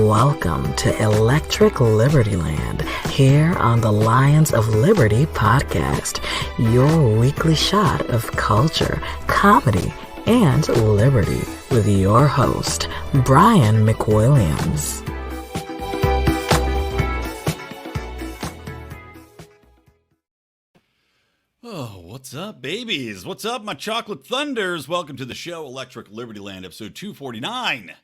Welcome to Electric Liberty Land, here on the Lions of Liberty podcast, your weekly shot of culture, comedy, and liberty with your host, Brian McWilliams. Oh, what's up, babies? What's up, my chocolate thunders? Welcome to the show, Electric Liberty Land, episode 249,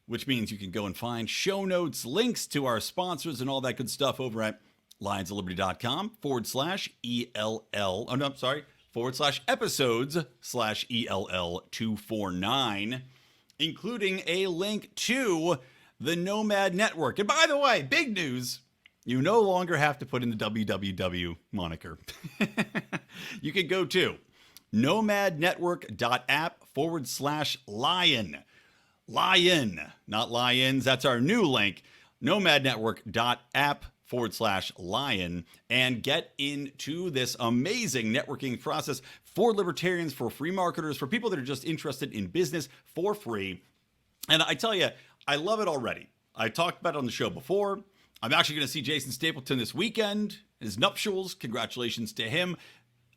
which means you can go and find show notes, links to our sponsors, and all that good stuff over at lionsofliberty.com/ELL/episodes/ELL249, including a link to the Nomad Network. And by the way, big news. You no longer have to put in the www moniker. You can go to nomadnetwork.app/lion. Lion, not lions. That's our new link. nomadnetwork.app/lion, and get into this amazing networking process for libertarians, for free marketers, for people that are just interested in business for free. And I tell you, I love it already. I talked about it on the show before. I'm actually going to see Jason Stapleton this weekend, his nuptials. Congratulations to him.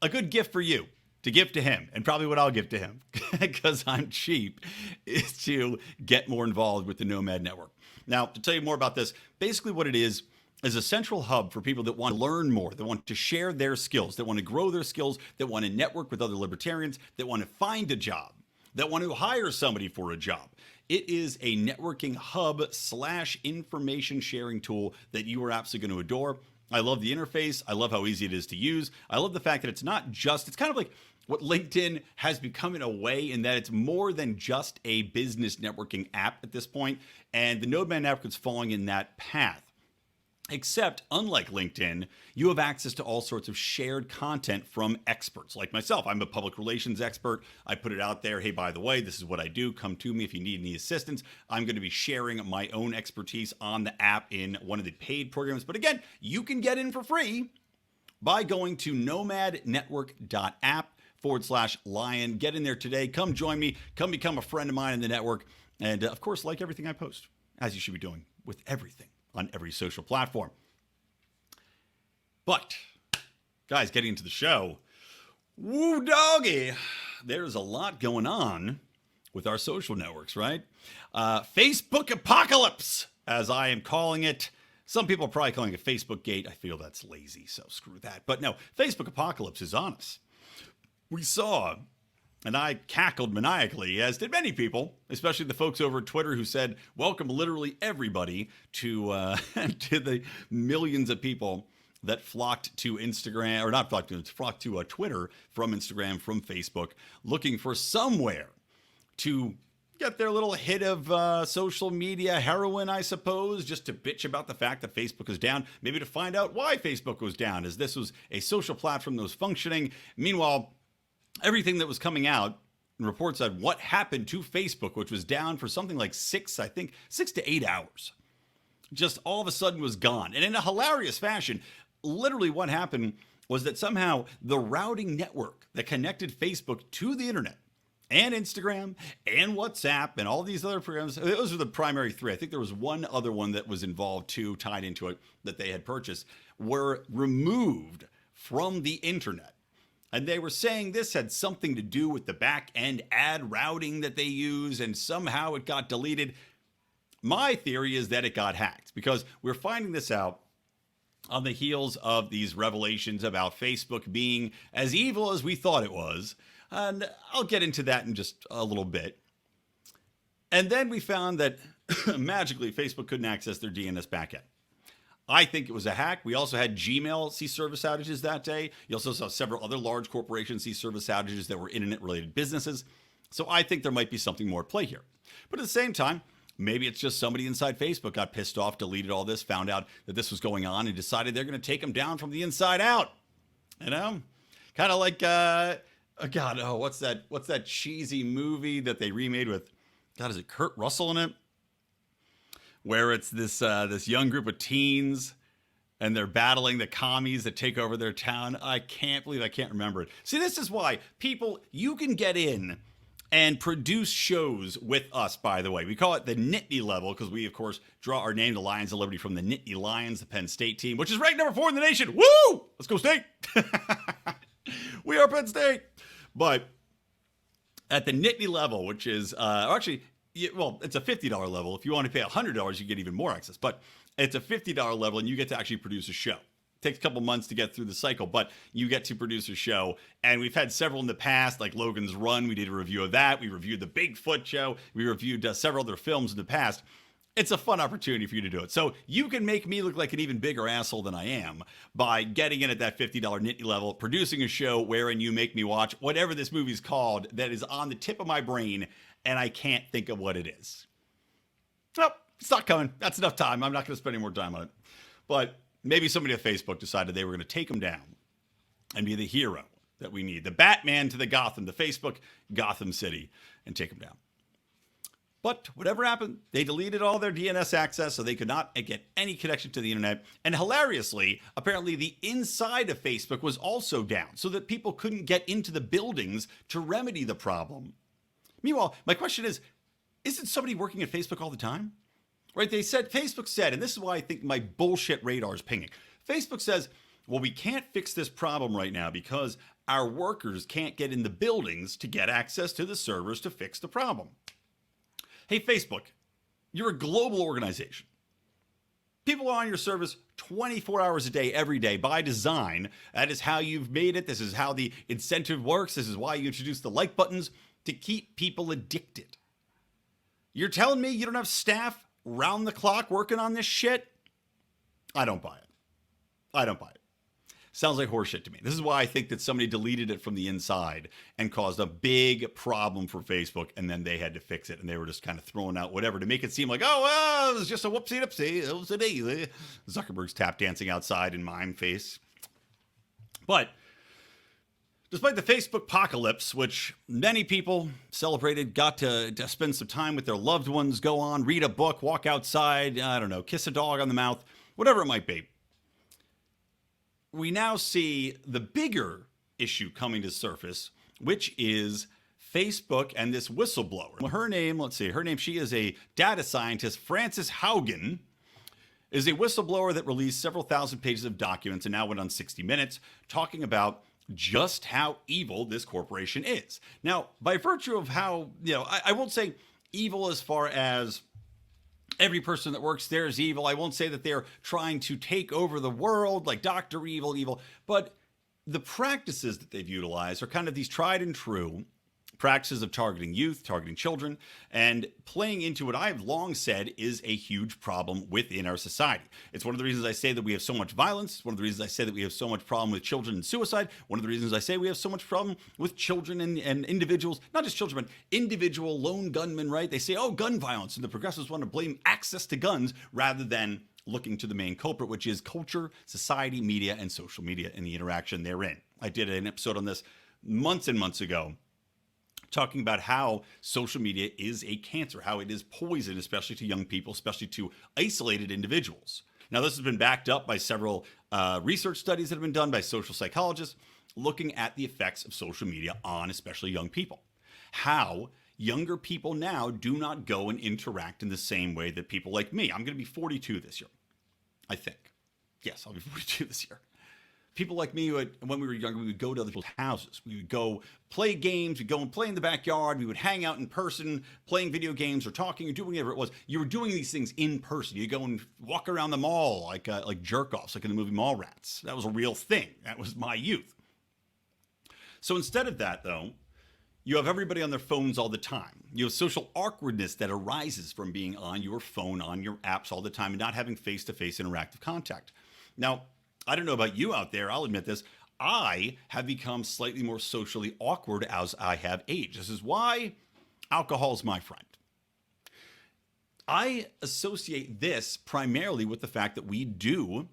A good gift for you to give to him, and probably what I'll give to him, because I'm cheap, is to get more involved with the Nomad Network. Now, to tell you more about this, basically what it is a central hub for people that want to learn more, that want to share their skills, that want to grow their skills, that want to network with other libertarians, that want to find a job, that want to hire somebody for a job. It is a networking hub/information sharing tool that you are absolutely going to adore. I love the interface. I love how easy it is to use. I love the fact that it's kind of like what LinkedIn has become in a way, in that it's more than just a business networking app at this point. And the Nomad Network is falling in that path. Except, unlike LinkedIn, you have access to all sorts of shared content from experts like myself. I'm a public relations expert. I put it out there. Hey, by the way, this is what I do. Come to me if you need any assistance. I'm going to be sharing my own expertise on the app in one of the paid programs. But again, you can get in for free by going to nomadnetwork.app/lion. Get in there today. Come join me. Come become a friend of mine in the network. And of course, like everything I post, as you should be doing with everything on every social platform. But, guys, getting into the show, woo doggy, there's a lot going on with our social networks, right? Facebook apocalypse, as I am calling it. Some people are probably calling it Facebook Gate. I feel that's lazy, so screw that. But no, Facebook apocalypse is on us. We saw, and I cackled maniacally, as did many people, especially the folks over at Twitter who said, welcome literally everybody to to the millions of people that flocked to Instagram, or not flocked to Twitter from Instagram, from Facebook, looking for somewhere to get their little hit of social media heroin, I suppose, just to bitch about the fact that Facebook is down, maybe to find out why Facebook was down, as this was a social platform that was functioning. Meanwhile, everything that was coming out in reports on what happened to Facebook, which was down for something like 6 to 8 hours, just all of a sudden was gone. And in a hilarious fashion, literally what happened was that somehow the routing network that connected Facebook to the internet and Instagram and WhatsApp and all these other programs, those are the primary three. I think there was one other one that was involved too, tied into it, that they had purchased, were removed from the internet. And they were saying this had something to do with the back-end ad routing that they use, and somehow it got deleted. My theory is that it got hacked, because we're finding this out on the heels of these revelations about Facebook being as evil as we thought it was. And I'll get into that in just a little bit. And then we found that magically Facebook couldn't access their DNS backend. I think it was a hack. We also had Gmail see service outages that day. You also saw several other large corporations see service outages that were internet-related businesses. So I think there might be something more at play here. But at the same time, maybe it's just somebody inside Facebook got pissed off, deleted all this, found out that this was going on, and decided they're going to take them down from the inside out. You know? Kind of like, what's that cheesy movie that they remade with, is it Kurt Russell in it? Where it's this young group of teens, and they're battling the commies that take over their town. I can't believe I can't remember it. See, this is why people, you can get in and produce shows with us, by the way. We call it the Nittany level because we, of course, draw our name, the Lions of Liberty, from the Nittany Lions, the Penn State team, which is ranked number 4 in the nation. Woo! Let's go State! We are Penn State. But at the Nittany level, which is, it's a $50 level. If you want to pay $100, you get even more access. But it's a $50 level, and you get to actually produce a show. Takes a couple months to get through the cycle, but you get to produce a show. And we've had several in the past, like Logan's Run. We did a review of that. We reviewed the Bigfoot show. We reviewed several other films in the past. It's a fun opportunity for you to do it. So you can make me look like an even bigger asshole than I am by getting in at that $50 Nittany level, producing a show wherein you make me watch whatever this movie's called that is on the tip of my brain, and I can't think of what it is. Well, it's not coming. That's enough time. I'm not going to spend any more time on it. But maybe somebody at Facebook decided they were going to take him down and be the hero that we need. The Batman to the Gotham, the Facebook Gotham City, and take him down. But whatever happened, they deleted all their DNS access so they could not get any connection to the internet. And hilariously, apparently the inside of Facebook was also down so that people couldn't get into the buildings to remedy the problem. Meanwhile, my question is, isn't somebody working at Facebook all the time? Right, Facebook said, and this is why I think my bullshit radar is pinging. Facebook says, well, we can't fix this problem right now because our workers can't get in the buildings to get access to the servers to fix the problem. Hey, Facebook, you're a global organization. People are on your service 24 hours a day, every day, by design. That is how you've made it. This is how the incentive works. This is why you introduced the like buttons, to keep people addicted. You're telling me you don't have staff round the clock working on this shit? I don't buy it. Sounds like horseshit to me. This is why I think that somebody deleted it from the inside and caused a big problem for Facebook, and then they had to fix it, and they were just kind of throwing out whatever to make it seem like, oh, well, it was just a whoopsie-dipsy. It was a daisy. Zuckerberg's tap dancing outside in mime face. But despite the Facebook apocalypse, which many people celebrated, got to spend some time with their loved ones, go on, read a book, walk outside, I don't know, kiss a dog on the mouth, whatever it might be, we now see the bigger issue coming to surface, which is Facebook and this whistleblower. Her name, she is a data scientist. Frances Haugen is a whistleblower that released several thousand pages of documents and now went on 60 Minutes talking about just how evil this corporation is. Now, by virtue of how, I won't say evil as far as every person that works there is evil. I won't say that they're trying to take over the world like Dr. Evil, but the practices that they've utilized are kind of these tried and true practices of targeting youth, targeting children, and playing into what I've long said is a huge problem within our society. It's one of the reasons I say that we have so much violence. It's one of the reasons I say that we have so much problem with children and suicide. One of the reasons I say we have so much problem with children and individuals, not just children, but individual lone gunmen, right? They say, oh, gun violence, and the progressives want to blame access to guns rather than looking to the main culprit, which is culture, society, media, and social media and the interaction therein. I did an episode on this months and months ago, talking about how social media is a cancer, how it is poison, especially to young people, especially to isolated individuals. Now, this has been backed up by several research studies that have been done by social psychologists looking at the effects of social media on especially young people. How younger people now do not go and interact in the same way that people like me. I'm going to be 42 this year, I think. Yes, I'll be 42 this year. People like me, when we were younger, we would go to other people's houses. We would go play games. We'd go and play in the backyard. We would hang out in person, playing video games or talking or doing whatever it was. You were doing these things in person. You go and walk around the mall like jerk-offs, like in the movie Mallrats. That was a real thing. That was my youth. So instead of that, though, you have everybody on their phones all the time. You have social awkwardness that arises from being on your phone, on your apps all the time, and not having face-to-face interactive contact. Now, I don't know about you out there, I'll admit this, I have become slightly more socially awkward as I have aged. This is why alcohol is my friend. I associate this primarily with the fact that we do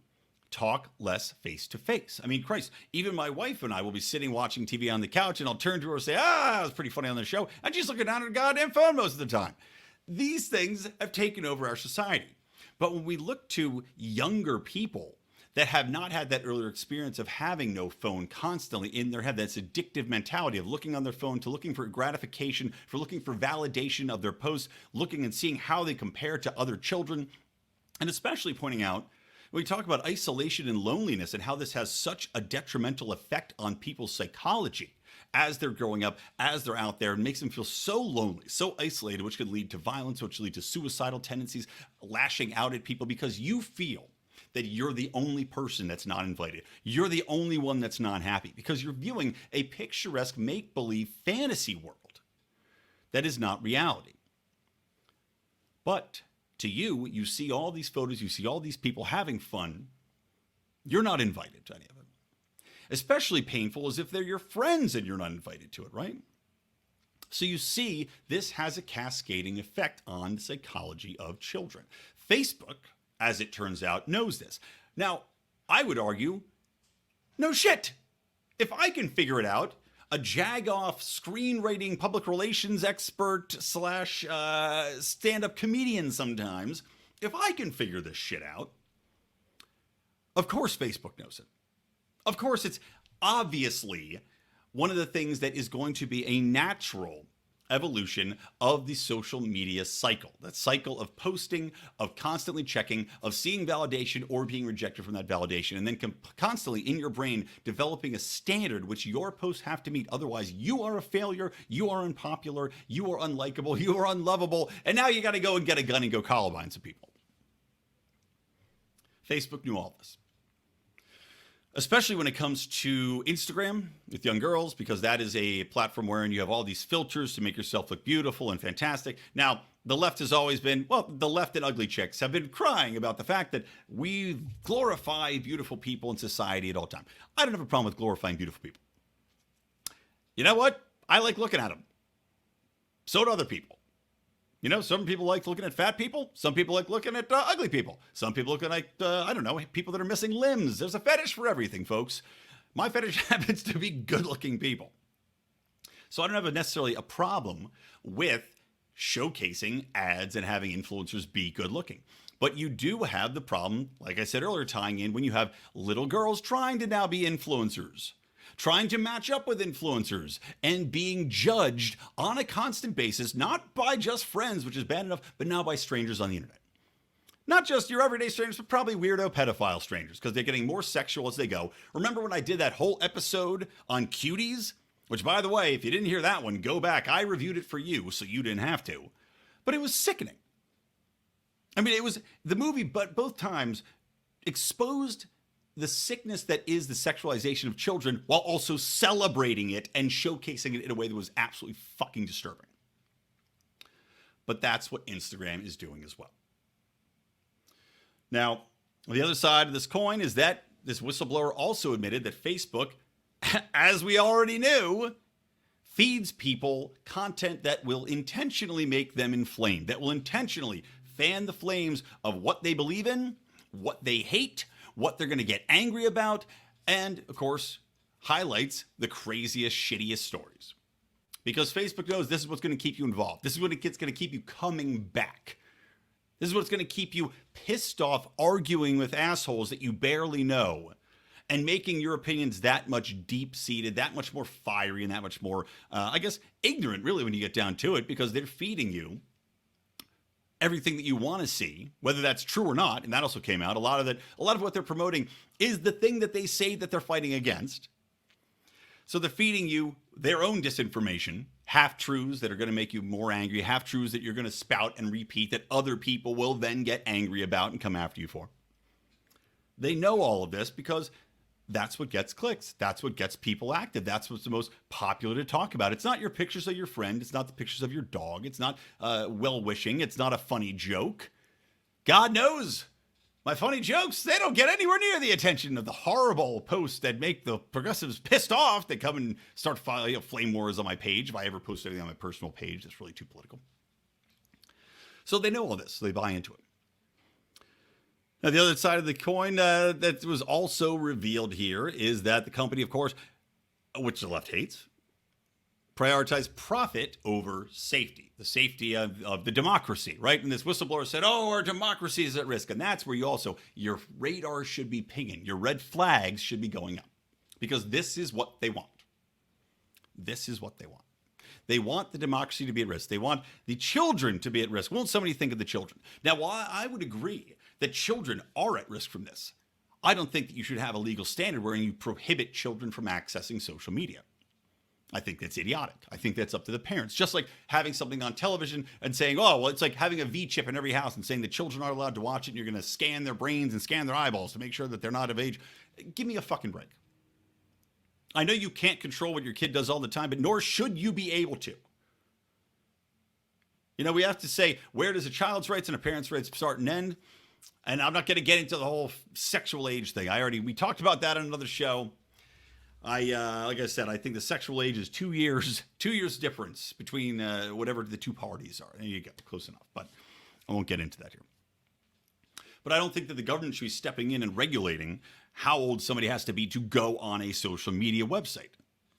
talk less face to face. I mean, Christ, even my wife and I will be sitting watching TV on the couch and I'll turn to her and say, that was pretty funny on the show. And she's looking down at her goddamn phone most of the time. These things have taken over our society. But when we look to younger people, that have not had that earlier experience of having no phone constantly in their head. That's addictive mentality of looking on their phone, to looking for gratification, for looking for validation of their posts, looking and seeing how they compare to other children, and especially pointing out when we talk about isolation and loneliness and how this has such a detrimental effect on people's psychology as they're growing up, as they're out there, and makes them feel so lonely, so isolated, which could lead to violence, which could lead to suicidal tendencies, lashing out at people because you feel that you're the only person that's not invited. You're the only one that's not happy because you're viewing a picturesque make-believe fantasy world that is not reality. But to you, you see all these photos, you see all these people having fun. You're not invited to any of it. Especially painful is if they're your friends and you're not invited to it, right? So you see, this has a cascading effect on the psychology of children. Facebook, as it turns out, knows this. Now, I would argue, no shit. If I can figure it out, a jag-off screenwriting public relations expert slash stand-up comedian sometimes, if I can figure this shit out, of course Facebook knows it. Of course, it's obviously one of the things that is going to be a natural evolution of the social media cycle. That cycle of posting, of constantly checking, of seeing validation or being rejected from that validation, and then constantly in your brain developing a standard which your posts have to meet. Otherwise, you are a failure, you are unpopular, you are unlikable, you are unlovable, and now you got to go and get a gun and go Columbine some people. Facebook knew all this. Especially when it comes to Instagram with young girls, because that is a platform wherein you have all these filters to make yourself look beautiful and fantastic. Now, the left has always been, well, the left and ugly chicks have been crying about the fact that we glorify beautiful people in society at all times. I don't have a problem with glorifying beautiful people. You know what? I like looking at them. So do other people. You know, some people like looking at fat people. Some people like looking at ugly people. Some people looking at, I don't know, people that are missing limbs. There's a fetish for everything, folks. My fetish happens to be good-looking people. So I don't have necessarily a problem with showcasing ads and having influencers be good-looking. But you do have the problem, like I said earlier, tying in when you have little girls trying to now be influencers, trying to match up with influencers and being judged on a constant basis, not by just friends, which is bad enough, but now by strangers on the internet. Not just your everyday strangers, but probably weirdo pedophile strangers, because they're getting more sexual as they go. Remember when I did that whole episode on cuties? Which, by the way, if you didn't hear that one, go back. I reviewed it for you, so you didn't have to. But it was sickening. I mean, it was the movie, but both times exposed the sickness that is the sexualization of children while also celebrating it and showcasing it in a way that was absolutely fucking disturbing. But that's what Instagram is doing as well. Now, the other side of this coin is that this whistleblower also admitted that Facebook, as we already knew, feeds people content that will intentionally make them inflamed, that will intentionally fan the flames of what they believe in, what they hate, what they're going to get angry about, and, of course, highlights the craziest, shittiest stories. Because Facebook knows this is what's going to keep you involved. This is what it's going to keep you coming back. This is what's going to keep you pissed off arguing with assholes that you barely know and making your opinions that much deep-seated, that much more fiery, and that much more, I guess, ignorant, really, when you get down to it, because they're feeding you everything that you want to see, whether that's true or not. And that also came out. A lot of what they're promoting is the thing that they say that they're fighting against. So they're feeding you their own disinformation, half-truths that are going to make you more angry, half-truths that you're going to spout and repeat that other people will then get angry about and come after you for. They know all of this because that's what gets clicks. That's what gets people active. That's what's the most popular to talk about. It's not your pictures of your friend. It's not the pictures of your dog. It's not well-wishing. It's not a funny joke. God knows my funny jokes, they don't get anywhere near the attention of the horrible posts that make the progressives pissed off that come and start flame wars on my page if I ever post anything on my personal page that's really too political. So they know all this. So they buy into it. Now, the other side of the coin that was also revealed here is that the company, of course, which the left hates, prioritize profit over safety, the safety of the democracy, right? And this whistleblower said, oh, our democracy is at risk. And that's where you also, your radar should be pinging. Your red flags should be going up because this is what they want. This is what they want. They want the democracy to be at risk. They want the children to be at risk. Won't somebody think of the children? Now, while I would agree that children are at risk from this, I don't think that you should have a legal standard wherein you prohibit children from accessing social media. I think that's idiotic. I think that's up to the parents. Just like having something on television and saying, oh, well, it's like having a V-chip in every house and saying the children aren't allowed to watch it and you're going to scan their brains and scan their eyeballs to make sure that they're not of age. Give me a fucking break. I know you can't control what your kid does all the time, but nor should you be able to. You know, we have to say, where does a child's rights and a parent's rights start and end? And I'm not going to get into the whole sexual age thing. We talked about that on another show. Like I said, I think the sexual age is 2 years, 2 years difference between whatever the two parties are. There you go, close enough. But I won't get into that here. But I don't think that the government should be stepping in and regulating how old somebody has to be to go on a social media website.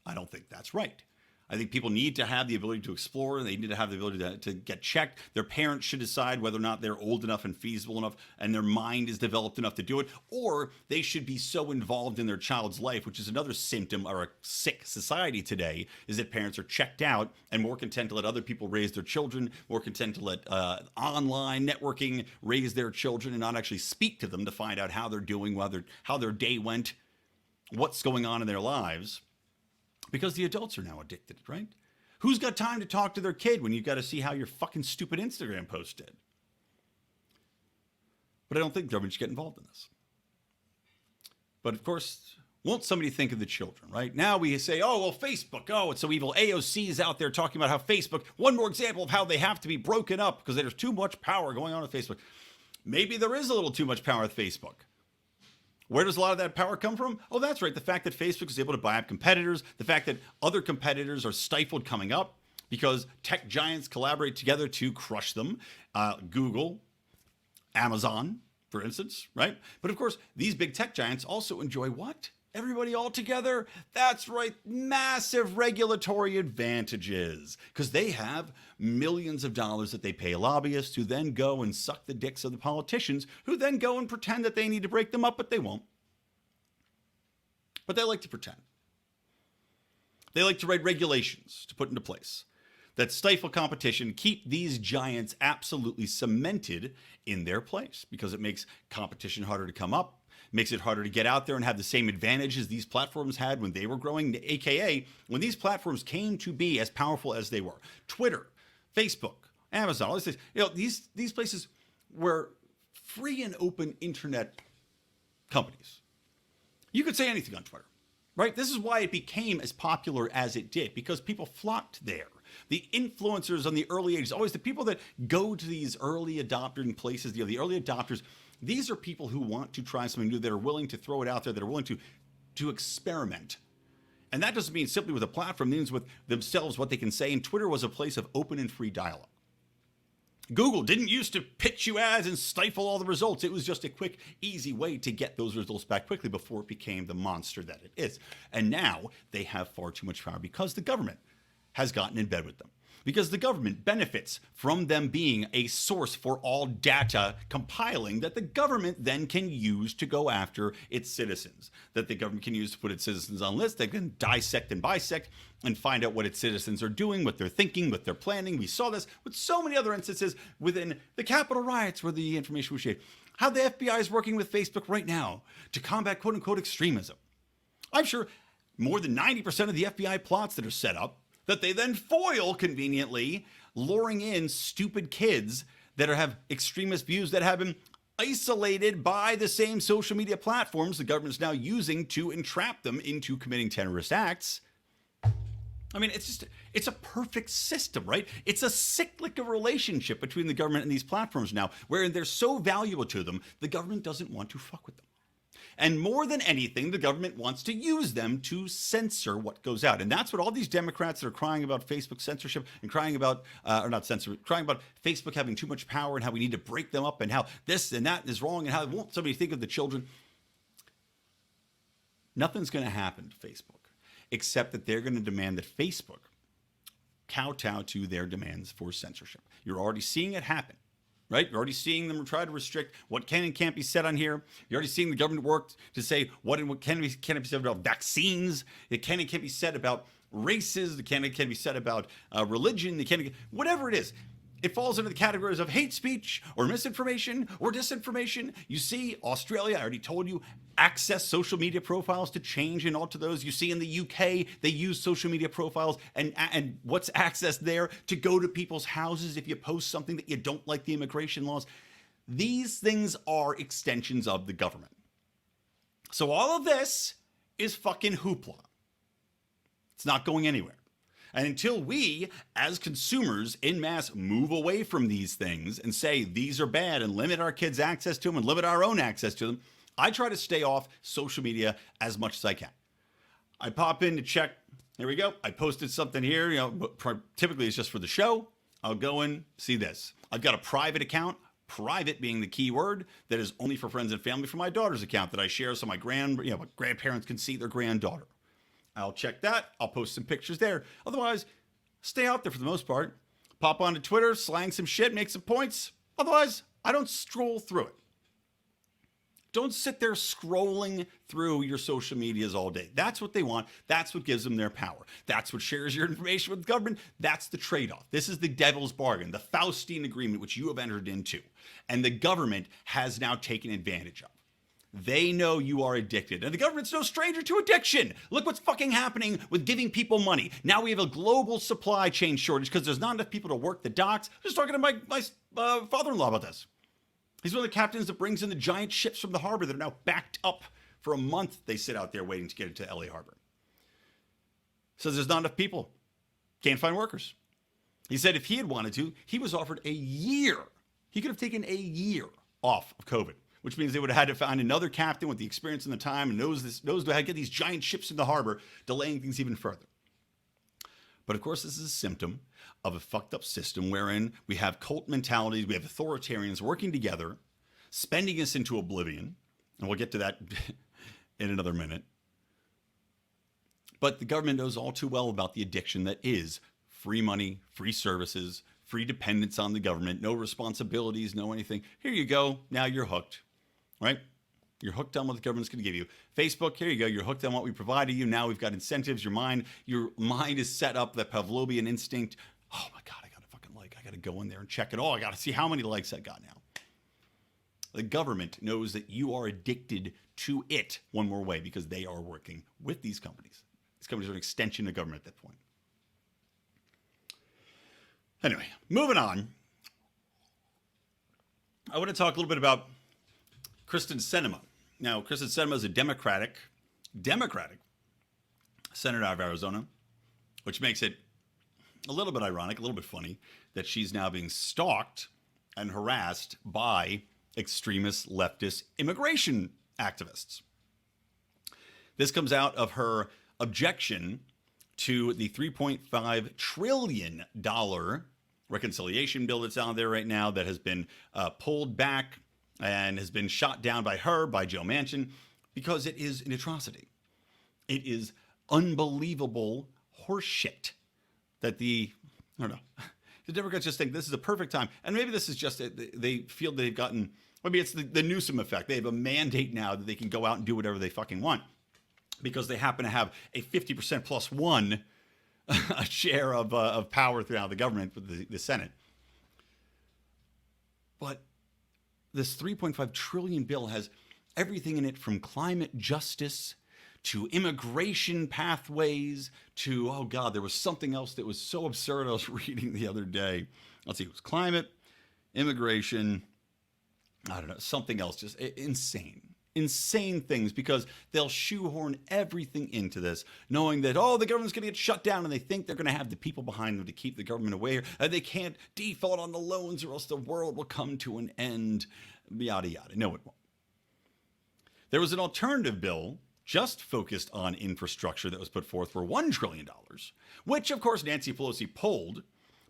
I don't think that's right. I think people need to have the ability to explore. They need to have the ability to get checked. Their parents should decide whether or not they're old enough and feasible enough and their mind is developed enough to do it. Or they should be so involved in their child's life, which is another symptom of a sick society today, is that parents are checked out and more content to let other people raise their children, more content to let online networking raise their children and not actually speak to them to find out how they're doing, how their day went, what's going on in their lives. Because the adults are now addicted, right? Who's got time to talk to their kid when you've got to see how your fucking stupid Instagram post did? But I don't think the government should get involved in this. But of course, won't somebody think of the children, right? Now we say, oh, well, Facebook, oh, it's so evil. AOC is out there talking about how Facebook, one more example of how they have to be broken up because there's too much power going on with Facebook. Maybe there is a little too much power with Facebook. Where does a lot of that power come from? Oh, that's right. The fact that Facebook is able to buy up competitors, the fact that other competitors are stifled coming up because tech giants collaborate together to crush them. Google, Amazon, for instance, right? But of course, these big tech giants also enjoy what? Everybody all together. That's right. Massive regulatory advantages because they have millions of dollars that they pay lobbyists who then go and suck the dicks of the politicians who then go and pretend that they need to break them up, but they won't. But they like to pretend. They like to write regulations to put into place that stifle competition, keep these giants absolutely cemented in their place because it makes competition harder to come up. Makes it harder to get out there and have the same advantages these platforms had when they were growing, aka when these platforms came to be as powerful as they were. Twitter, Facebook, Amazon, all these things. You know, these places were free and open internet companies. You could say anything on Twitter, right? This is why it became as popular as it did, because people flocked there. The influencers on the early ages, always the people that go to these early adopting places, you know, the early adopters, these are people who want to try something new, that are willing to throw it out there, that are willing to experiment. And that doesn't mean simply with a platform, it means with themselves, what they can say. And Twitter was a place of open and free dialogue. Google didn't used to pitch you ads and stifle all the results. It was just a quick, easy way to get those results back quickly before it became the monster that it is. And now they have far too much power because the government has gotten in bed with them. Because the government benefits from them being a source for all data compiling that the government then can use to go after its citizens. That the government can use to put its citizens on lists. They can dissect and bisect and find out what its citizens are doing, what they're thinking, what they're planning. We saw this with so many other instances within the Capitol riots where the information was shared. How the FBI is working with Facebook right now to combat quote-unquote extremism. I'm sure more than 90% of the FBI plots that are set up that they then foil conveniently, luring in stupid kids that have extremist views that have been isolated by the same social media platforms the government's now using to entrap them into committing terrorist acts. I mean, it's a perfect system, right? It's a cyclic relationship between the government and these platforms now, where they're so valuable to them, the government doesn't want to fuck with them. And more than anything, the government wants to use them to censor what goes out. And that's what all these Democrats that are crying about Facebook censorship and crying about, crying about Facebook having too much power and how we need to break them up and how this and that is wrong and how won't somebody think of the children. Nothing's going to happen to Facebook except that they're going to demand that Facebook kowtow to their demands for censorship. You're already seeing it happen. Right? You're already seeing them try to restrict what can and can't be said on here. You're already seeing the government work to say what can be said about vaccines. It can and can't be said about races. It can and can't be said about religion. Whatever it is. It falls into the categories of hate speech or misinformation or disinformation. You see, Australia, I already told you, access social media profiles to change and alter those. You see in the UK, they use social media profiles and what's accessed there to go to people's houses if you post something that you don't like the immigration laws. These things are extensions of the government. So all of this is fucking hoopla. It's not going anywhere. And until we, as consumers en masse, move away from these things and say these are bad and limit our kids' access to them and limit our own access to them, I try to stay off social media as much as I can. I pop in to check. Here we go. I posted something here. Typically it's just for the show. I'll go and see this. I've got a private account, private being the key word, that is only for friends and family, for my daughter's account that I share so my grandparents can see their granddaughter. I'll check that. I'll post some pictures there. Otherwise, stay out there for the most part. Pop onto Twitter, slang some shit, make some points. Otherwise, I don't scroll through it. Don't sit there scrolling through your social medias all day. That's what they want. That's what gives them their power. That's what shares your information with the government. That's the trade-off. This is the devil's bargain, the Faustian agreement, which you have entered into. And the government has now taken advantage of. They know you are addicted, and the government's no stranger to addiction. Look what's fucking happening with giving people money. Now we have a global supply chain shortage because there's not enough people to work the docks. I was talking to my father-in-law about this. He's one of the captains that brings in the giant ships from the harbor that are now backed up for a month. They sit out there waiting to get into LA Harbor. Says there's not enough people. Can't find workers. He said if he had wanted to, he was offered a year. He could have taken a year off of COVID, which means they would have had to find another captain with the experience and the time and knows how to get these giant ships in the harbor, delaying things even further. But of course, this is a symptom of a fucked up system wherein we have cult mentalities, we have authoritarians working together, spending us into oblivion, and we'll get to that in another minute. But the government knows all too well about the addiction that is free money, free services, free dependence on the government, no responsibilities, no anything. Here you go. Now you're hooked, right? You're hooked on what the government's going to give you. Facebook, here you go. You're hooked on what we provided you. Now we've got incentives. Your mind is set up, that Pavlovian instinct. Oh my God, I got to fucking like. I got to go in there and check it all. I got to see how many likes I got now. The government knows that you are addicted to it one more way because they are working with these companies. These companies are an extension of government at that point. Anyway, moving on. I want to talk a little bit about Kristen Simon. Now, Kristen Simon is a Democratic senator out of Arizona, which makes it a little bit ironic, a little bit funny, that she's now being stalked and harassed by extremist leftist immigration activists. This comes out of her objection to the $3.5 trillion reconciliation bill that's out there right now that has been pulled back and has been shot down by her, by Joe Manchin, because it is an atrocity. It is unbelievable horseshit that the Democrats just think this is a perfect time. And maybe this is just, they feel they've gotten, maybe it's the Newsom effect. They have a mandate now that they can go out and do whatever they fucking want because they happen to have a 50% plus one a share of power throughout the government with the Senate. But this $3.5 trillion bill has everything in it from climate justice to immigration pathways to, oh God, there was something else that was so absurd I was reading the other day. Let's see, it was climate, immigration, I don't know, something else, just insane things because they'll shoehorn everything into this, knowing that, oh, the government's going to get shut down and they think they're going to have the people behind them to keep the government away. They can't default on the loans or else the world will come to an end, yada, yada. No, it won't. There was an alternative bill just focused on infrastructure that was put forth for $1 trillion, which, of course, Nancy Pelosi pulled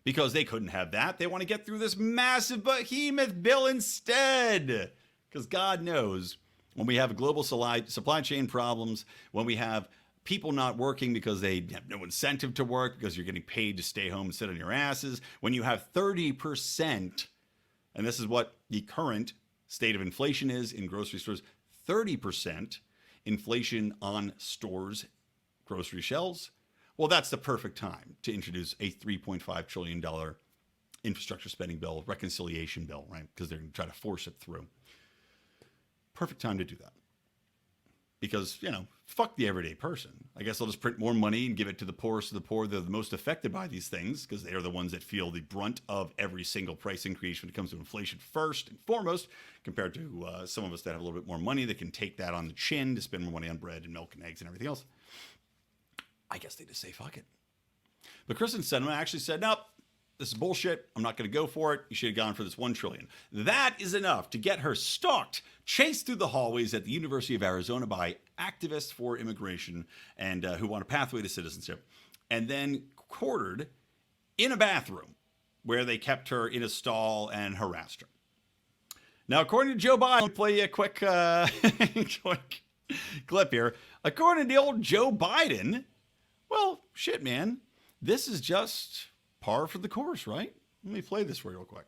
because they couldn't have that. They want to get through this massive behemoth bill instead because God knows when we have global supply chain problems, when we have people not working because they have no incentive to work, because you're getting paid to stay home and sit on your asses. When you have 30%, and this is what the current state of inflation is in grocery stores, 30% inflation on stores' grocery shelves. Well, that's the perfect time to introduce a $3.5 trillion infrastructure spending bill, reconciliation bill, right? Because they're going to try to force it through. Perfect time to do that. Because, you know, fuck the everyday person. I guess I'll just print more money and give it to the poorest of the poor. They're the most affected by these things because they are the ones that feel the brunt of every single price increase when it comes to inflation first and foremost, compared to some of us that have a little bit more money that can take that on the chin to spend more money on bread and milk and eggs and everything else. I guess they just say fuck it. But Kristen Simon actually said, nope, this is bullshit. I'm not going to go for it. You should have gone for this $1 trillion. That is enough to get her stalked, chased through the hallways at the University of Arizona by activists for immigration and who want a pathway to citizenship, and then quartered in a bathroom where they kept her in a stall and harassed her. Now, according to Joe Biden, I'll play you a quick clip here. According to the old Joe Biden, well, shit, man, this is just par for the course, right? Let me play this for you real quick.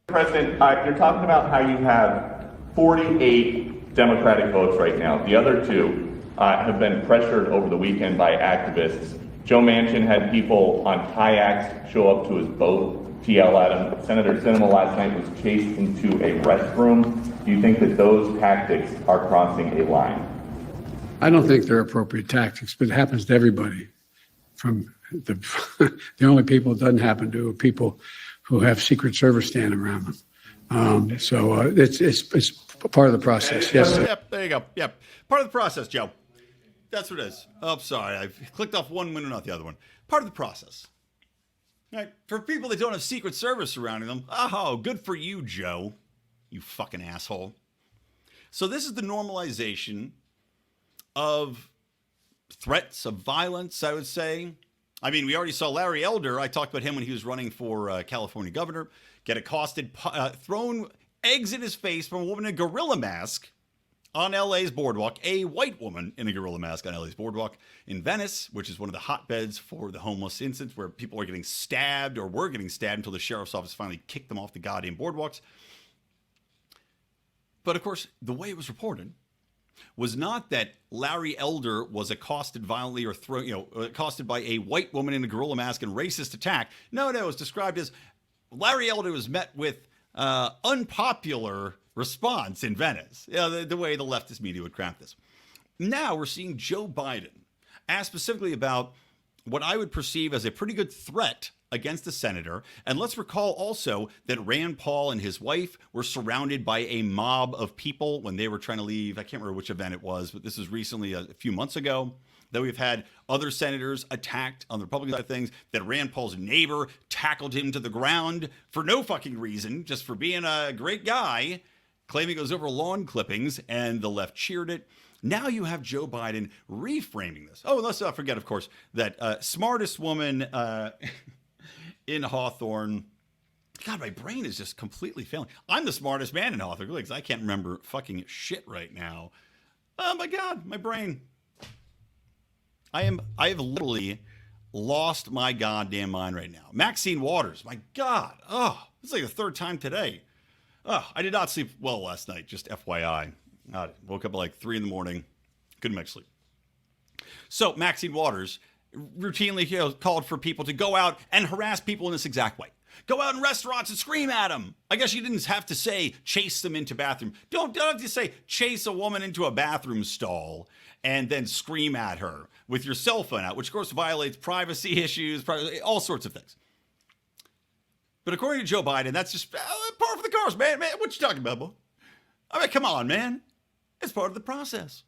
President, you're talking about how you have 48 Democratic votes right now. The other two have been pressured over the weekend by activists. Joe Manchin had people on kayaks show up to his boat to yell at him. Senator Sinema last night was chased into a restroom. Do you think that those tactics are crossing a line? I don't think they're appropriate tactics, but it happens to everybody. From the only people it doesn't happen to are people who have Secret Service standing around them. So it's part of the process. Yes. Yep. There you go. Yep. Part of the process, Joe. That's what it is. Oh, sorry. I clicked off one window, not the other one. Part of the process. Right. For people that don't have Secret Service surrounding them, oh, good for you, Joe. You fucking asshole. So this is the normalization of threats of violence, I would say. I mean, we already saw Larry Elder. I talked about him when he was running for California governor. Get accosted, thrown eggs in his face from a woman in a gorilla mask on LA's boardwalk. A white woman in a gorilla mask on LA's boardwalk in Venice, which is one of the hotbeds for the homeless incidents where people are getting stabbed or were getting stabbed until the sheriff's office finally kicked them off the goddamn boardwalks. But of course, the way it was reported was not that Larry Elder was accosted violently or accosted by a white woman in a gorilla mask and racist attack. No, it was described as Larry Elder was met with unpopular response in Venice. The way the leftist media would craft this. Now we're seeing Joe Biden ask specifically about what I would perceive as a pretty good threat against the senator. And let's recall also that Rand Paul and his wife were surrounded by a mob of people when they were trying to leave. I can't remember which event it was, but this was recently a few months ago that we've had other senators attacked on the Republican side of things, that Rand Paul's neighbor tackled him to the ground for no fucking reason, just for being a great guy, claiming it was over lawn clippings, and the left cheered it. Now you have Joe Biden reframing this. Oh, and let's not forget, of course, that smartest woman in Hawthorne. God, my brain is just completely failing. I'm the smartest man in Hawthorne, because I can't remember fucking shit right now. Oh my God, my brain. I have literally lost my goddamn mind right now. Maxine Waters, my God. Oh, it's like the third time today. Oh, I did not sleep well last night, just FYI. I woke up at like 3 a.m. Couldn't make sleep. So Maxine Waters routinely called for people to go out and harass people in this exact way. Go out in restaurants and scream at them. I guess you didn't have to say chase them into bathroom. Don't have to say chase a woman into a bathroom stall and then scream at her with your cell phone out, which of course violates privacy issues, all sorts of things. But according to Joe Biden, that's just par for the course, man. Man, what you talking about, boy? I mean, come on, man. It's part of the process.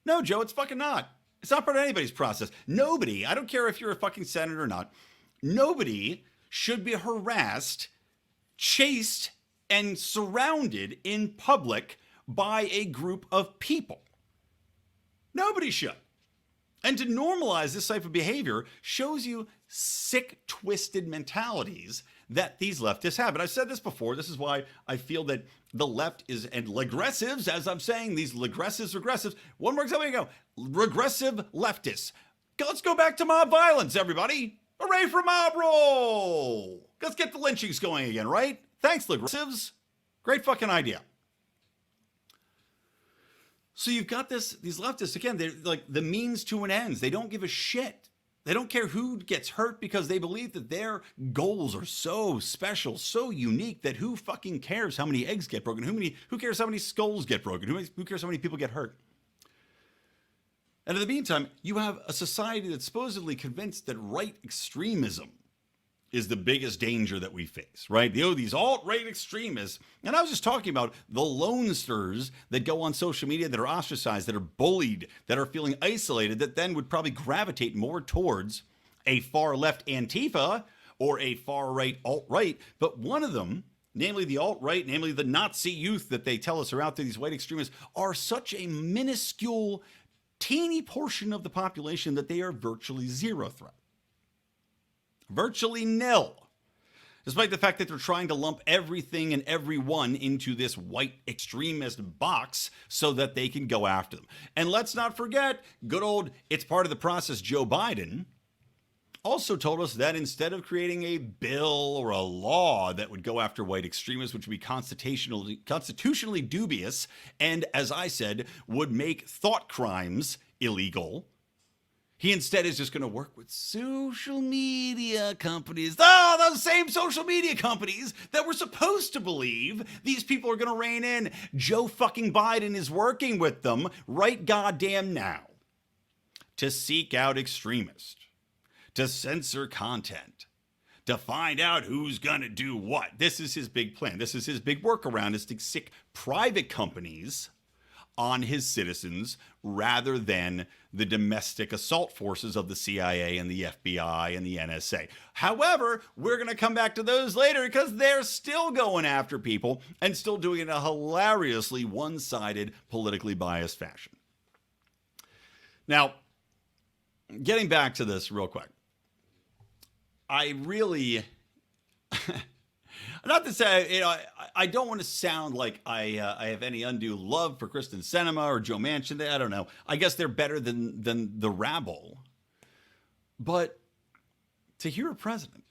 No, Joe, it's fucking not. It's not part of anybody's process. Nobody, I don't care if you're a fucking senator or not, nobody should be harassed, chased, and surrounded in public by a group of people. Nobody should. And to normalize this type of behavior shows you sick, twisted mentalities that these leftists have. And I've said this before. This is why I feel that the left is, and regressives, as I'm saying, these regressives. One more example, go. Regressive leftists. Let's go back to mob violence, everybody. Hooray for mob rule. Let's get the lynchings going again, right? Thanks, regressives. Great fucking idea. So you've got these leftists, again, they're like the means to an ends. They don't give a shit. They don't care who gets hurt because they believe that their goals are so special, so unique that who fucking cares how many eggs get broken? Who cares how many skulls get broken? Who cares how many people get hurt? And in the meantime, you have a society that's supposedly convinced that right extremism is the biggest danger that we face, right? These alt-right extremists. And I was just talking about the lonesters that go on social media that are ostracized, that are bullied, that are feeling isolated, that then would probably gravitate more towards a far-left Antifa or a far-right alt-right. But one of them, namely the alt-right, namely the Nazi youth that they tell us are out there, these white extremists, are such a minuscule, teeny portion of the population that they are virtually zero threat. Virtually nil. Despite the fact that they're trying to lump everything and everyone into this white extremist box so that they can go after them. And let's not forget, good old, it's part of the process, Joe Biden also told us that instead of creating a bill or a law that would go after white extremists, which would be constitutionally dubious, and as I said, would make thought crimes illegal, he instead is just going to work with social media companies. Oh, those same social media companies that we're supposed to believe these people are going to rein in. Joe fucking Biden is working with them right goddamn now to seek out extremists, to censor content, to find out who's going to do what. This is his big plan. This is his big workaround, is to stick private companies on his citizens rather than the domestic assault forces of the CIA and the FBI and the NSA. However, we're going to come back to those later because they're still going after people and still doing it in a hilariously one-sided, politically biased fashion. Now, getting back to this real quick. I really, not to say, I don't want to sound like I have any undue love for Kristen Simon or Joe Manchin. I don't know. I guess they're better than the rabble. But to hear a president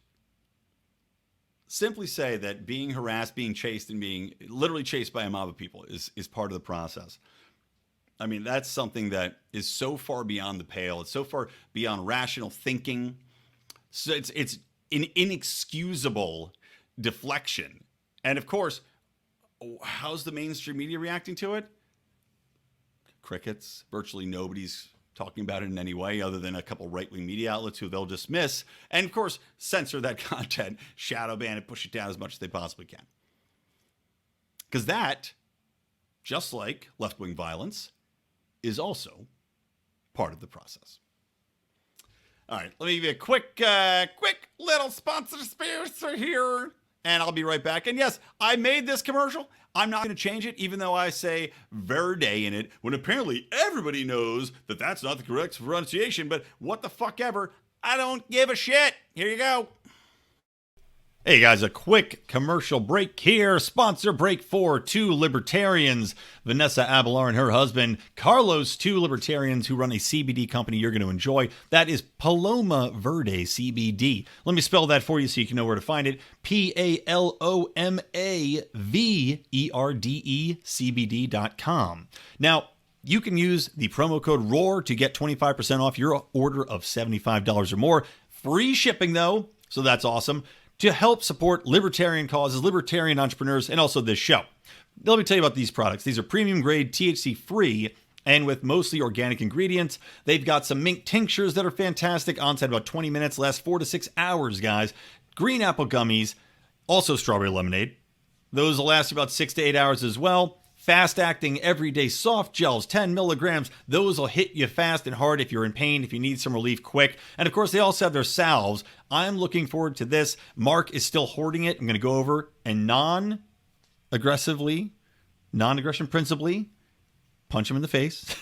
simply say that being harassed, being chased, and being literally chased by a mob of people is part of the process. I mean, that's something that is so far beyond the pale. It's so far beyond rational thinking. So it's an inexcusable deflection. And of course, how's the mainstream media reacting to it? Crickets. Virtually nobody's talking about it in any way other than a couple right-wing media outlets who they'll dismiss. And of course, censor that content, shadow ban it, push it down as much as they possibly can. Because that, just like left-wing violence, is also part of the process. All right, let me give you a quick little sponsor here, and I'll be right back. And yes, I made this commercial. I'm not going to change it, even though I say verde in it, when apparently everybody knows that that's not the correct pronunciation, but what the fuck ever. I don't give a shit. Here you go. Hey guys, a quick commercial break here. Sponsor break for two libertarians, Vanessa Abelar and her husband, Carlos, two libertarians who run a CBD company you're going to enjoy. That is Paloma Verde CBD. Let me spell that for you so you can know where to find it. PALOMAVERDE CBD.com. Now, you can use the promo code ROAR to get 25% off your order of $75 or more. Free shipping though, so that's awesome. To help support libertarian causes, libertarian entrepreneurs, and also this show. Let me tell you about these products. These are premium grade, THC free, and with mostly organic ingredients. They've got some mink tinctures that are fantastic. Onset about 20 minutes, last 4 to 6 hours, guys. Green apple gummies, also strawberry lemonade. Those will last about 6 to 8 hours as well. Fast-acting everyday soft gels, 10 milligrams. Those will hit you fast and hard if you're in pain, if you need some relief quick. And of course, they also have their salves. I'm looking forward to this. Mark is still hoarding it. I'm going to go over and non-aggression principally, punch him in the face.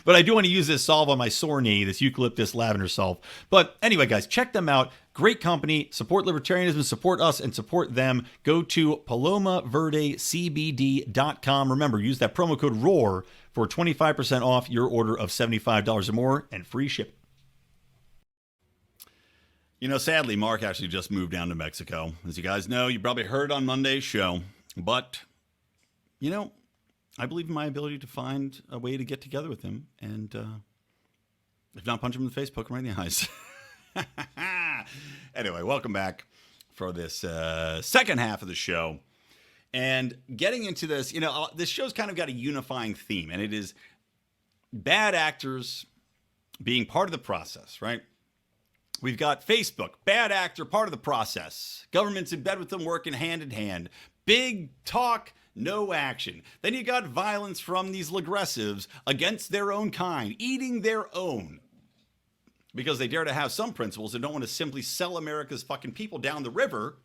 But I do want to use this salve on my sore knee, this eucalyptus lavender salve. But anyway, guys, check them out. Great company. Support libertarianism, support us, and support them. Go to palomaverdecbd.com. Remember, use that promo code ROAR for 25% off your order of $75 or more and free shipping. You know, sadly, Mark actually just moved down to Mexico. As you guys know, you probably heard on Monday's show. But, you know, I believe in my ability to find a way to get together with him. And if not, punch him in the face, poke him right in the eyes. Anyway, welcome back for this second half of the show. And getting into this, you know, this show's kind of got a unifying theme. And it is bad actors being part of the process, right? We've got Facebook, bad actor, part of the process. Government's in bed with them, working hand in hand. Big talk, no action. Then you got violence from these aggressives against their own kind, eating their own. Because they dare to have some principles and don't want to simply sell America's fucking people down the river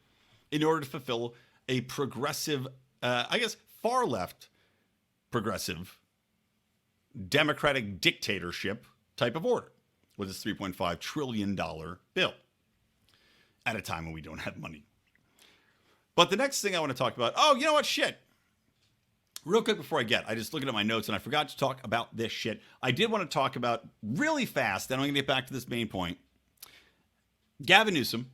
in order to fulfill a progressive, I guess, far left progressive democratic dictatorship type of order with this $3.5 trillion bill at a time when we don't have money. But the next thing I want to talk about, oh, you know what? Shit. Real quick before I just looking at my notes and I forgot to talk about this shit. I did want to talk about really fast, then I'm going to get back to this main point. Gavin Newsom,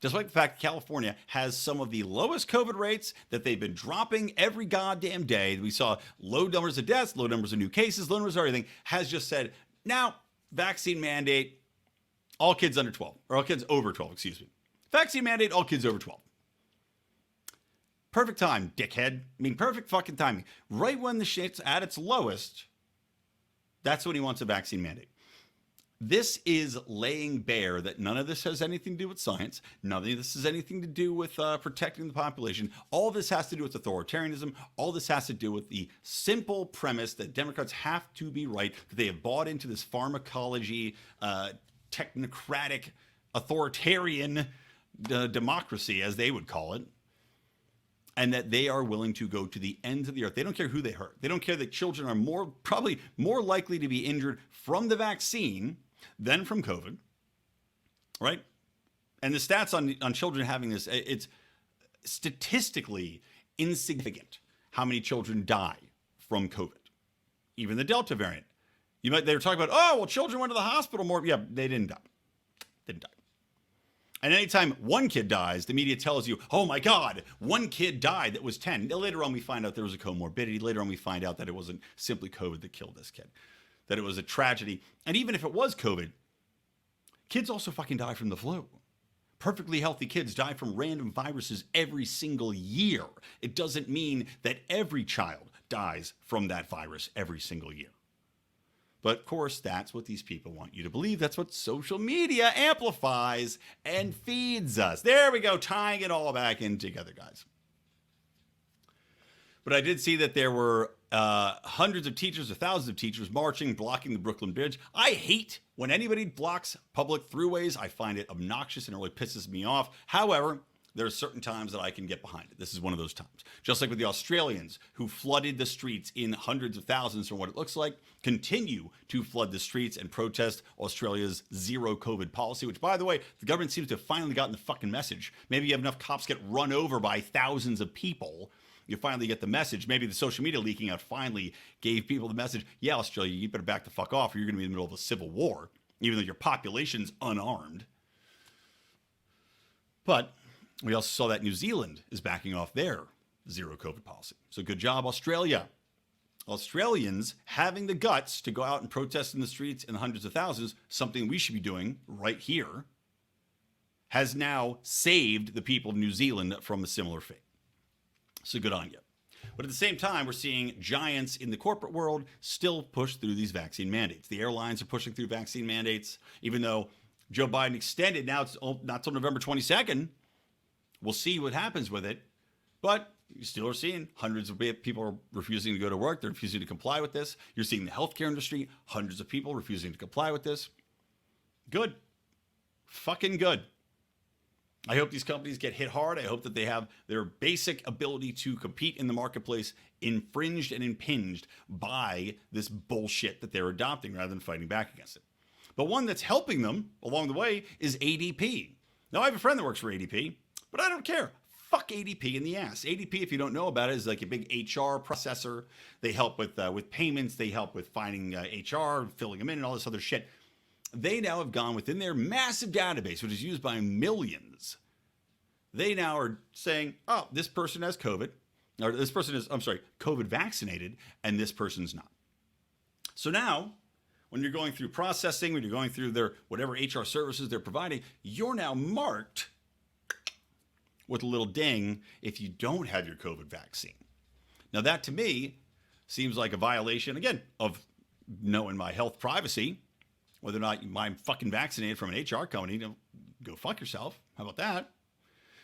despite the fact that California has some of the lowest COVID rates that they've been dropping every goddamn day. We saw low numbers of deaths, low numbers of new cases, low numbers of everything, has just said, now, vaccine mandate, all kids under 12, or all kids over 12, excuse me. Vaccine mandate, all kids over 12. Perfect time, dickhead. I mean, perfect fucking timing. Right when the shit's at its lowest, that's when he wants a vaccine mandate. This is laying bare that none of this has anything to do with science. None of this has anything to do with protecting the population. All this has to do with authoritarianism. All this has to do with the simple premise that Democrats have to be right, that they have bought into this pharmacology, technocratic, authoritarian democracy, as they would call it, and that they are willing to go to the ends of the earth. They don't care who they hurt. They don't care that children are probably more likely to be injured from the vaccine than from COVID, right? And the stats on children having this, it's statistically insignificant how many children die from COVID. Even the Delta variant. They were talking about, oh, well, children went to the hospital more. Yeah, they didn't die. Didn't die. And anytime one kid dies, the media tells you, oh my God, one kid died that was 10. Later on, we find out there was a comorbidity. Later on, we find out that it wasn't simply COVID that killed this kid, that it was a tragedy. And even if it was COVID, kids also fucking die from the flu. Perfectly healthy kids die from random viruses every single year. It doesn't mean that every child dies from that virus every single year. But of course, that's what these people want you to believe. That's what social media amplifies and feeds us. There we go, tying it all back in together, guys. But I did see that there were hundreds of teachers or thousands of teachers marching, blocking the Brooklyn Bridge. I hate when anybody blocks public throughways. I find it obnoxious and it really pisses me off. However, there are certain times that I can get behind it. This is one of those times. Just like with the Australians who flooded the streets in hundreds of thousands from what it looks like, continue to flood the streets and protest Australia's zero COVID policy, which, by the way, the government seems to have finally gotten the fucking message. Maybe you have enough cops get run over by thousands of people. You finally get the message. Maybe the social media leaking out finally gave people the message, yeah, Australia, you better back the fuck off or you're going to be in the middle of a civil war, even though your population's unarmed. But we also saw that New Zealand is backing off their zero COVID policy. So good job, Australia. Australians having the guts to go out and protest in the streets in the hundreds of thousands, something we should be doing right here, has now saved the people of New Zealand from a similar fate. So good on you. But at the same time, we're seeing giants in the corporate world still push through these vaccine mandates. The airlines are pushing through vaccine mandates, even though Joe Biden extended, now it's not till November 22nd. We'll see what happens with it. But you still are seeing hundreds of people are refusing to go to work. They're refusing to comply with this. You're seeing the healthcare industry, hundreds of people refusing to comply with this. Good. Fucking good. I hope these companies get hit hard. I hope that they have their basic ability to compete in the marketplace infringed and impinged by this bullshit that they're adopting rather than fighting back against it. But one that's helping them along the way is ADP. Now, I have a friend that works for ADP, but I don't care. Fuck ADP in the ass. ADP, if you don't know about it, is like a big HR processor. They help with payments. They help with finding HR, filling them in, and all this other shit. They now have gone within their massive database, which is used by millions. They now are saying, oh, this person has COVID, or this person is, COVID vaccinated, and this person's not. So now, when you're going through processing, when you're going through their whatever HR services they're providing, you're now marked with a little ding if you don't have your COVID vaccine. Now that to me seems like a violation, again, of knowing my health privacy. Whether or not I'm fucking vaccinated from an HR company, go fuck yourself. How about that?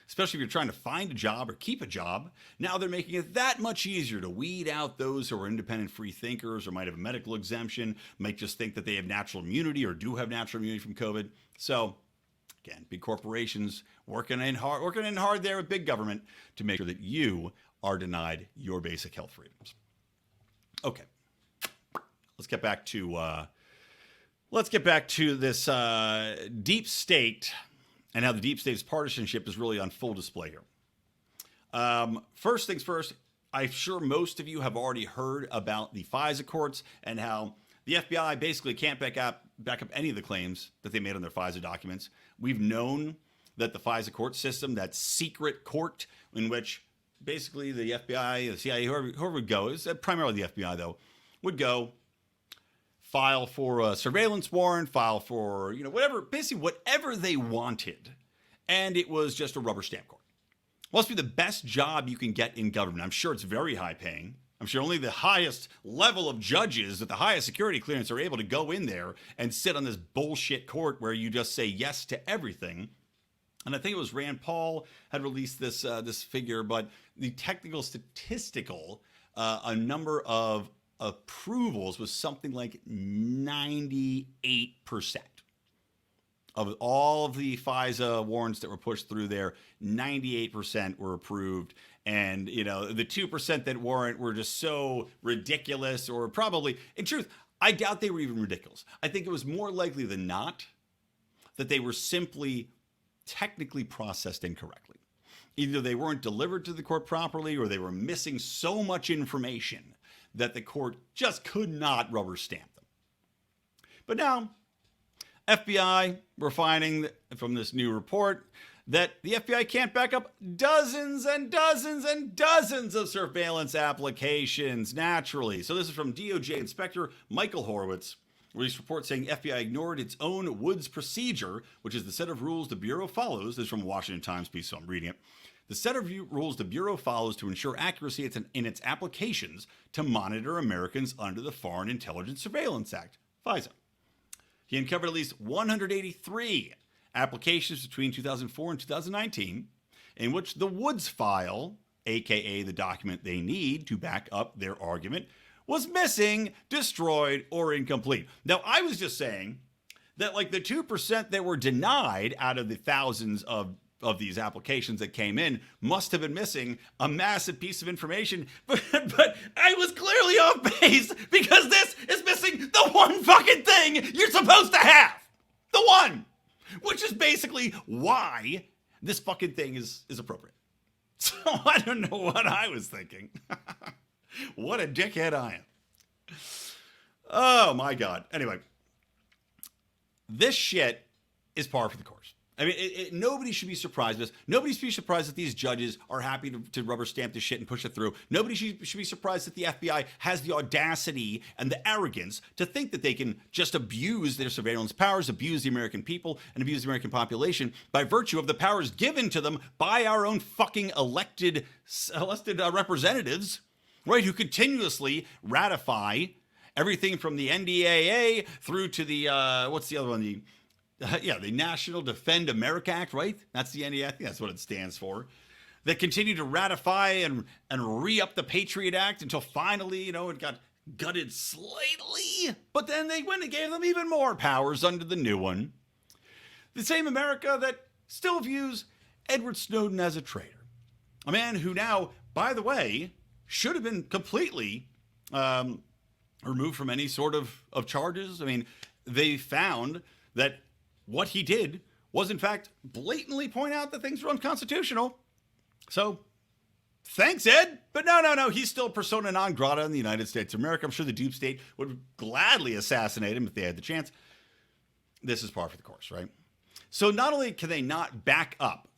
Especially if you're trying to find a job or keep a job. Now they're making it that much easier to weed out those who are independent free thinkers or might have a medical exemption, might just think that they have natural immunity or do have natural immunity from COVID. So again, big corporations working in hard there with big government to make sure that you are denied your basic health freedoms. Okay, let's get back to this deep state and how the deep state's partisanship is really on full display here. First things first, I'm sure most of you have already heard about the FISA courts and how the FBI basically can't back up any of the claims that they made on their FISA documents. We've known that the FISA court system, that secret court in which basically the FBI, the CIA, whoever would go, is primarily the FBI though, would go, file for a surveillance warrant, file for, whatever they wanted. And it was just a rubber stamp court. Must be the best job you can get in government. I'm sure it's very high paying. I'm sure only the highest level of judges with the highest security clearance are able to go in there and sit on this bullshit court where you just say yes to everything. And I think it was Rand Paul had released this figure, but the technical statistical, a number of approvals was something like 98% of all of the FISA warrants that were pushed through there. 98% were approved, and the 2% that weren't were just so ridiculous, or probably, in truth, I doubt they were even ridiculous. I think it was more likely than not that they were simply technically processed incorrectly. Either they weren't delivered to the court properly, or they were missing so much information that the court just could not rubber stamp them. But now, FBI, we're finding from this new report that the FBI can't back up dozens and dozens and dozens of surveillance applications naturally. So this is from DOJ Inspector Michael Horowitz, released report saying FBI ignored its own Woods procedure, which is the set of rules the Bureau follows. This is from a Washington Times piece, so I'm reading it. The set of rules the Bureau follows to ensure accuracy in its applications to monitor Americans under the Foreign Intelligence Surveillance Act, FISA. He uncovered at least 183 applications between 2004 and 2019 in which the Woods file, aka the document they need to back up their argument, was missing, destroyed, or incomplete. Now, I was just saying that like the 2% that were denied out of the thousands of these applications that came in must have been missing a massive piece of information, but I was clearly off base because this is missing the one fucking thing you're supposed to have. The one, which is basically why this fucking thing is appropriate. So I don't know what I was thinking. What a dickhead I am. Oh my God. Anyway, this shit is par for the course. I mean, nobody should be surprised with this. Nobody should be surprised that these judges are happy to rubber stamp this shit and push it through. Nobody should be surprised that the FBI has the audacity and the arrogance to think that they can just abuse their surveillance powers, abuse the American people, and abuse the American population by virtue of the powers given to them by our own fucking elected representatives, right, who continuously ratify everything from the NDAA through to the, what's the other one, the National Defend America Act, right? That's the NDA. I think that's what it stands for. That continue to ratify and re-up the Patriot Act until finally, it got gutted slightly. But then they went and gave them even more powers under the new one. The same America that still views Edward Snowden as a traitor. A man who now, by the way, should have been completely removed from any sort of charges. I mean, they found that what he did was, in fact, blatantly point out that things were unconstitutional. So, thanks, Ed. But no. He's still persona non grata in the United States of America. I'm sure the deep state would gladly assassinate him if they had the chance. This is par for the course, right? So not only can they not back up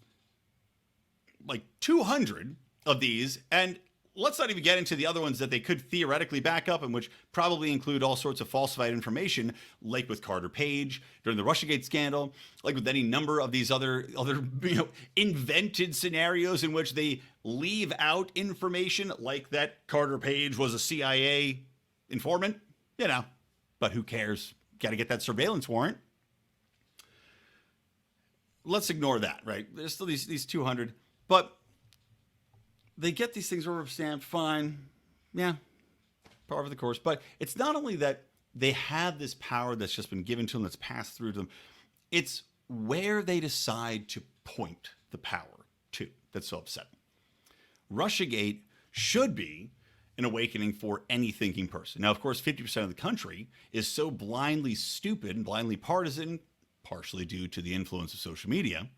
like 200 of these, and let's not even get into the other ones that they could theoretically back up, and which probably include all sorts of falsified information, like with Carter Page during the Russiagate scandal, like with any number of these other invented scenarios in which they leave out information, like that Carter Page was a CIA informant, but who cares? Got to get that surveillance warrant. Let's ignore that, right? There's still these 200, but they get these things rubber stamped, fine. Yeah, par for the course. But it's not only that they have this power that's just been given to them, that's passed through to them. It's where they decide to point the power to that's so upsetting. Russiagate should be an awakening for any thinking person. Now, of course, 50% of the country is so blindly stupid and blindly partisan, partially due to the influence of social media,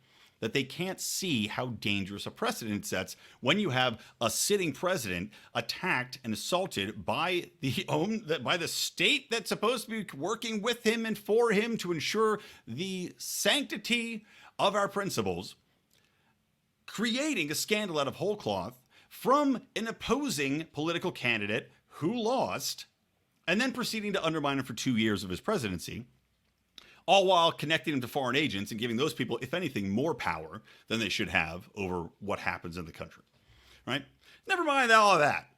that they can't see how dangerous a precedent it sets when you have a sitting president attacked and assaulted by the state that's supposed to be working with him and for him to ensure the sanctity of our principles, creating a scandal out of whole cloth from an opposing political candidate who lost, and then proceeding to undermine him for 2 years of his presidency, all while connecting them to foreign agents and giving those people, if anything, more power than they should have over what happens in the country, right? Never mind all of that.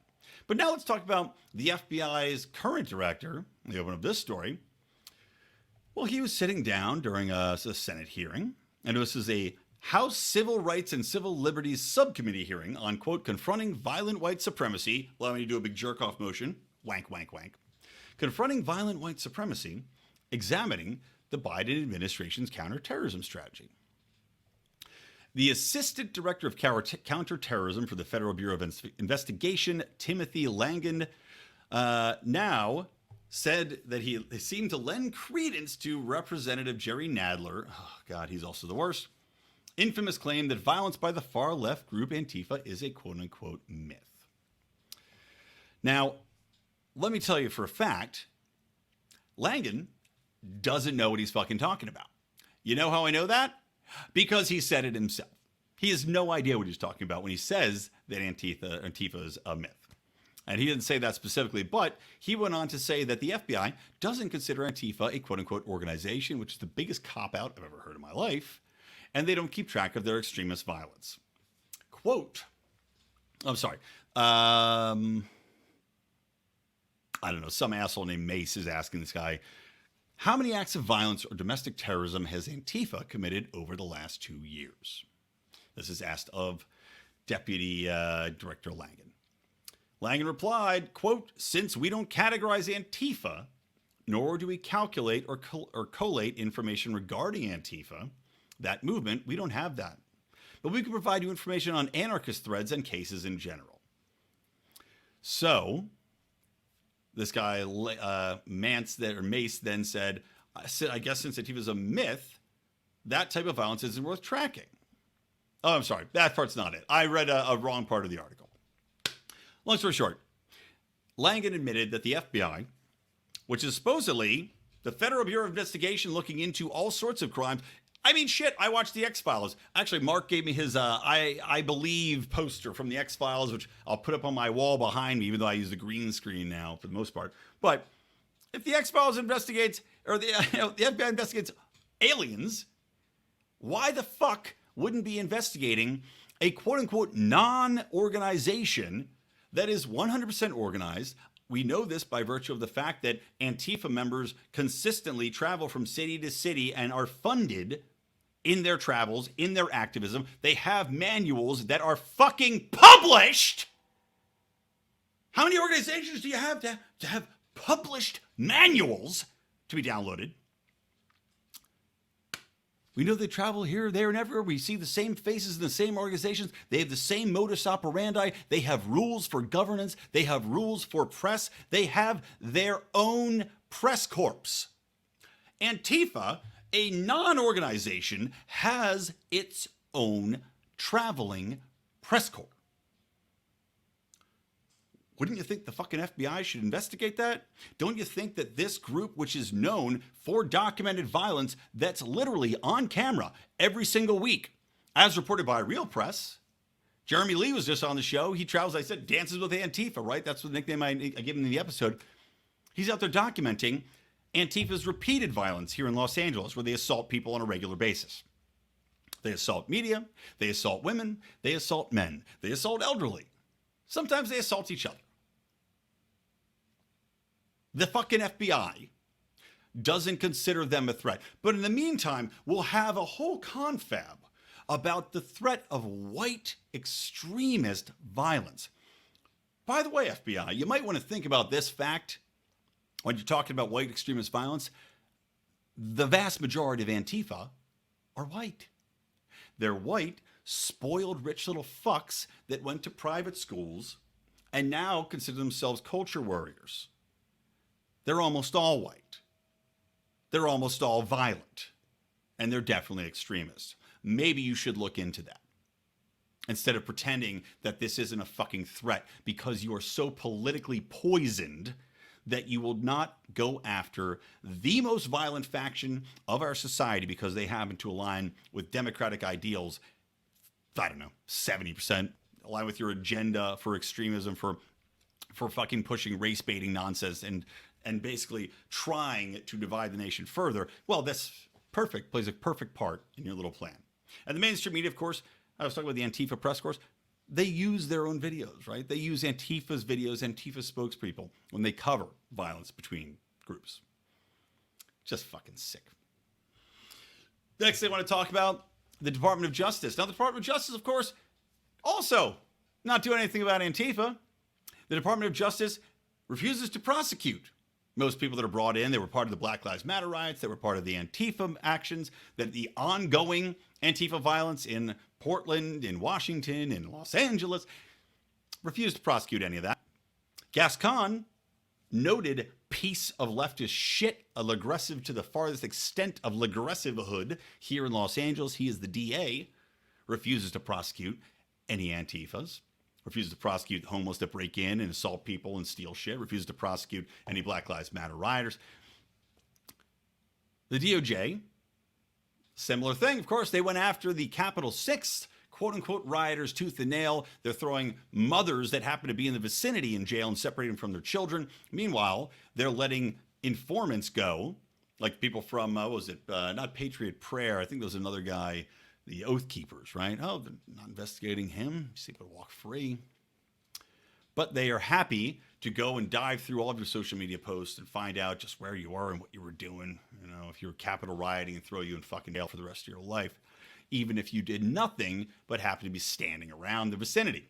But now let's talk about the FBI's current director. We open up this story. Well, he was sitting down during a Senate hearing, and this is a House Civil Rights and Civil Liberties Subcommittee hearing on, quote, confronting violent white supremacy. Allow me to do a big jerk-off motion. Wank, wank, wank. Confronting violent white supremacy, examining the Biden administration's counterterrorism strategy. The Assistant Director of Counterterrorism for the Federal Bureau of Investigation, Timothy Langan, now said that he seemed to lend credence to Representative Jerry Nadler, oh God, he's also the worst, infamous claim that violence by the far-left group Antifa is a quote-unquote myth. Now, let me tell you for a fact, Langan doesn't know what he's fucking talking about. You know how I know that? Because he said it himself. He has no idea what he's talking about when he says that Antifa is a myth. And he didn't say that specifically, but he went on to say that the FBI doesn't consider Antifa a quote-unquote organization, which is the biggest cop-out I've ever heard in my life, and they don't keep track of their extremist violence. Quote, I'm sorry, I don't know, some asshole named Mace is asking this guy, how many acts of violence or domestic terrorism has Antifa committed over the last 2 years? This is asked of Deputy Director Langan. Langan replied, quote, since we don't categorize Antifa, nor do we calculate or collate information regarding Antifa, that movement, we don't have that. But we can provide you information on anarchist threads and cases in general. So, this guy, Mace then said, I guess since Antifa is a myth, that type of violence isn't worth tracking. Oh, I'm sorry. That part's not it. I read a wrong part of the article. Long story short, Langan admitted that the FBI, which is supposedly the Federal Bureau of Investigation looking into all sorts of crimes. I mean, shit, I watched the X-Files. Actually, Mark gave me his I Believe poster from the X-Files, which I'll put up on my wall behind me, even though I use the green screen now for the most part. But if the X-Files investigates, or the FBI investigates aliens, why the fuck wouldn't be investigating a quote-unquote non-organization that is 100% organized? We know this by virtue of the fact that Antifa members consistently travel from city to city and are funded in their travels, in their activism. They have manuals that are fucking published. How many organizations do you have to have published manuals to be downloaded? We know they travel here, there, and everywhere. We see the same faces in the same organizations. They have the same modus operandi. They have rules for governance. They have rules for press. They have their own press corps. Antifa, a non-organization, has its own traveling press corps. Wouldn't you think the fucking FBI should investigate that? Don't you think that this group, which is known for documented violence that's literally on camera every single week, as reported by Real Press, Jeremy Lee was just on the show. He travels, I said, dances with Antifa, right? That's the nickname I gave him in the episode. He's out there documenting Antifa's repeated violence here in Los Angeles, where they assault people on a regular basis. They assault media, they assault women, they assault men, they assault elderly. Sometimes they assault each other. The fucking FBI doesn't consider them a threat. But in the meantime, we'll have a whole confab about the threat of white extremist violence. By the way, FBI, you might want to think about this fact when you're talking about white extremist violence. The vast majority of Antifa are white. They're white, spoiled, rich little fucks that went to private schools and now consider themselves culture warriors. They're almost all white. They're almost all violent. And they're definitely extremists. Maybe you should look into that, instead of pretending that this isn't a fucking threat, because you are so politically poisoned that you will not go after the most violent faction of our society because they happen to align with democratic ideals. I don't know, 70% align with your agenda for extremism, for fucking pushing race baiting nonsense and basically trying to divide the nation further. Well, that's perfect, plays a perfect part in your little plan. And the mainstream media, of course, I was talking about the Antifa press corps, they use their own videos, right? They use Antifa's videos, Antifa spokespeople, when they cover violence between groups. Just fucking sick. Next thing I want to talk about, the Department of Justice. Now, the Department of Justice, of course, also not doing anything about Antifa. The Department of Justice refuses to prosecute most people that are brought in. They were part of the Black Lives Matter riots. They were part of the Antifa actions, that the ongoing Antifa violence in Portland, in Washington, in Los Angeles. Refused to prosecute any of that. Gascon, noted piece of leftist shit, a aggressive to the farthest extent of aggressivehood here in Los Angeles. He is the DA. Refuses to prosecute any Antifas. Refuses to prosecute homeless that break in and assault people and steal shit. Refuses to prosecute any Black Lives Matter rioters. The DOJ, similar thing. Of course, they went after the Capitol 6th, quote-unquote, rioters tooth and nail. They're throwing mothers that happen to be in the vicinity in jail and separating them from their children. Meanwhile, they're letting informants go, like people from, not Patriot Prayer. I think there was another guy, the Oath Keepers, right? Oh, they're not investigating him. He's able to walk free. But they are happy to go and dive through all of your social media posts and find out just where you are and what you were doing. You know, if you were Capitol rioting, and throw you in fucking jail for the rest of your life, even if you did nothing but happen to be standing around the vicinity.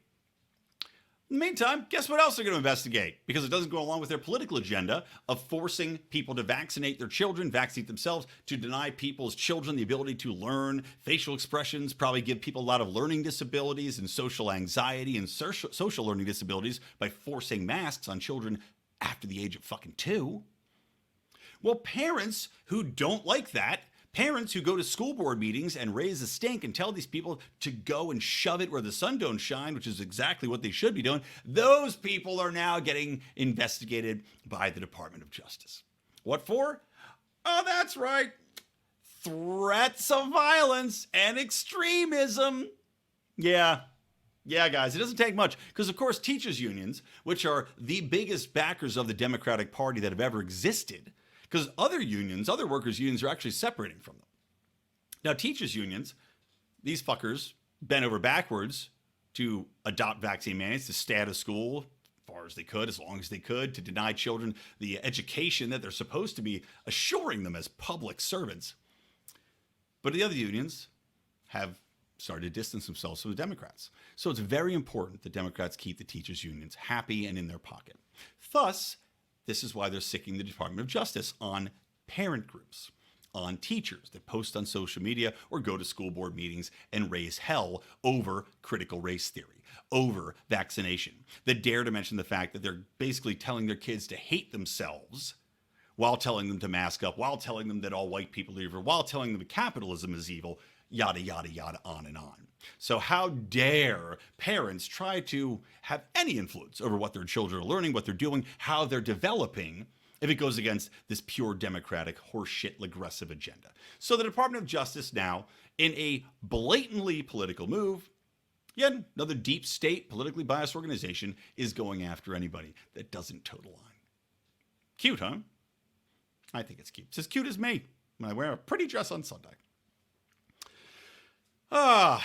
In the meantime, guess what else they're going to investigate? Because it doesn't go along with their political agenda of forcing people to vaccinate their children, vaccinate themselves, to deny people's children the ability to learn facial expressions, probably give people a lot of learning disabilities and social anxiety and social learning disabilities by forcing masks on children after the age of fucking 2. Well, parents who don't like that, parents who go to school board meetings and raise a stink and tell these people to go and shove it where the sun don't shine, which is exactly what they should be doing, those people are now getting investigated by the Department of Justice. What for? Oh, that's right. Threats of violence and extremism. Yeah, guys, it doesn't take much because, of course, teachers' unions, which are the biggest backers of the Democratic Party that have ever existed, because other unions, other workers' unions are actually separating from them. Now, teachers' unions, these fuckers bent over backwards to adopt vaccine mandates, to stay out of school as far as they could, as long as they could, to deny children the education that they're supposed to be assuring them as public servants. But the other unions have started to distance themselves from the Democrats. So it's very important that Democrats keep the teachers' unions happy and in their pocket. Thus, this is why they're sicking the Department of Justice on parent groups, on teachers that post on social media or go to school board meetings and raise hell over critical race theory, over vaccination, that dare to mention the fact that they're basically telling their kids to hate themselves while telling them to mask up, while telling them that all white people are evil, while telling them that capitalism is evil, yada, yada, yada, on and on. So how dare parents try to have any influence over what their children are learning, what they're doing, how they're developing, if it goes against this pure democratic horseshit aggressive agenda. So the Department of Justice now, in a blatantly political move, yet another deep state, politically biased organization, is going after anybody that doesn't toe the line. Cute, huh? I think it's cute. It's as cute as me when I wear a pretty dress on Sunday.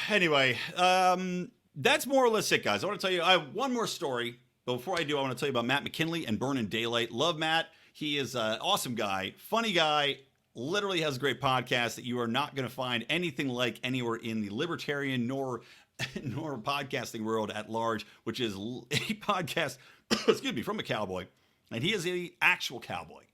Anyway, that's more or less it, guys. I want to tell you, I have one more story. But before I do, I want to tell you about Matt McKinley and Burnin' Daylight. Love Matt. He is an awesome guy, funny guy, literally has a great podcast that you are not going to find anything like anywhere in the libertarian nor podcasting world at large, which is a podcast, excuse me, from a cowboy. And he is an actual cowboy.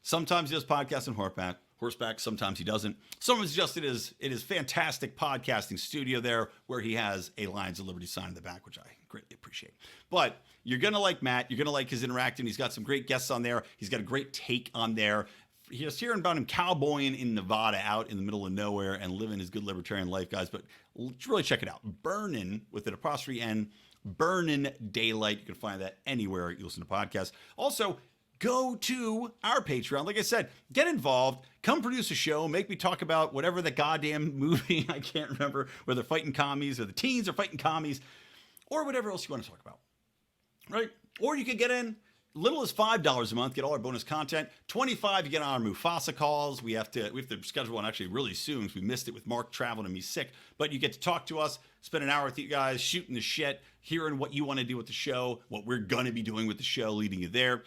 Sometimes he does podcasts on horseback, sometimes he doesn't. Someone's just it is fantastic podcasting studio there where he has a Lions of Liberty sign in the back, which I greatly appreciate. But you're going to like Matt. You're going to like his interacting. He's got some great guests on there. He's got a great take on there. Just hearing about him cowboying in Nevada out in the middle of nowhere and living his good libertarian life, guys. But really check it out. Burnin' with an apostrophe N, Burnin' Daylight. You can find that anywhere you listen to podcasts. Also, go to our Patreon. Like I said, get involved. Come produce a show. Make me talk about whatever the goddamn movie, I can't remember, where they're fighting commies or the teens are fighting commies or whatever else you want to talk about, right? Or you could get in little as $5 a month, get all our bonus content. $25, you get on our Mufasa calls. We have to schedule one actually really soon because we missed it with Mark traveling and me sick. But you get to talk to us, spend an hour with you guys, shooting the shit, hearing what you want to do with the show, what we're going to be doing with the show, leading you there.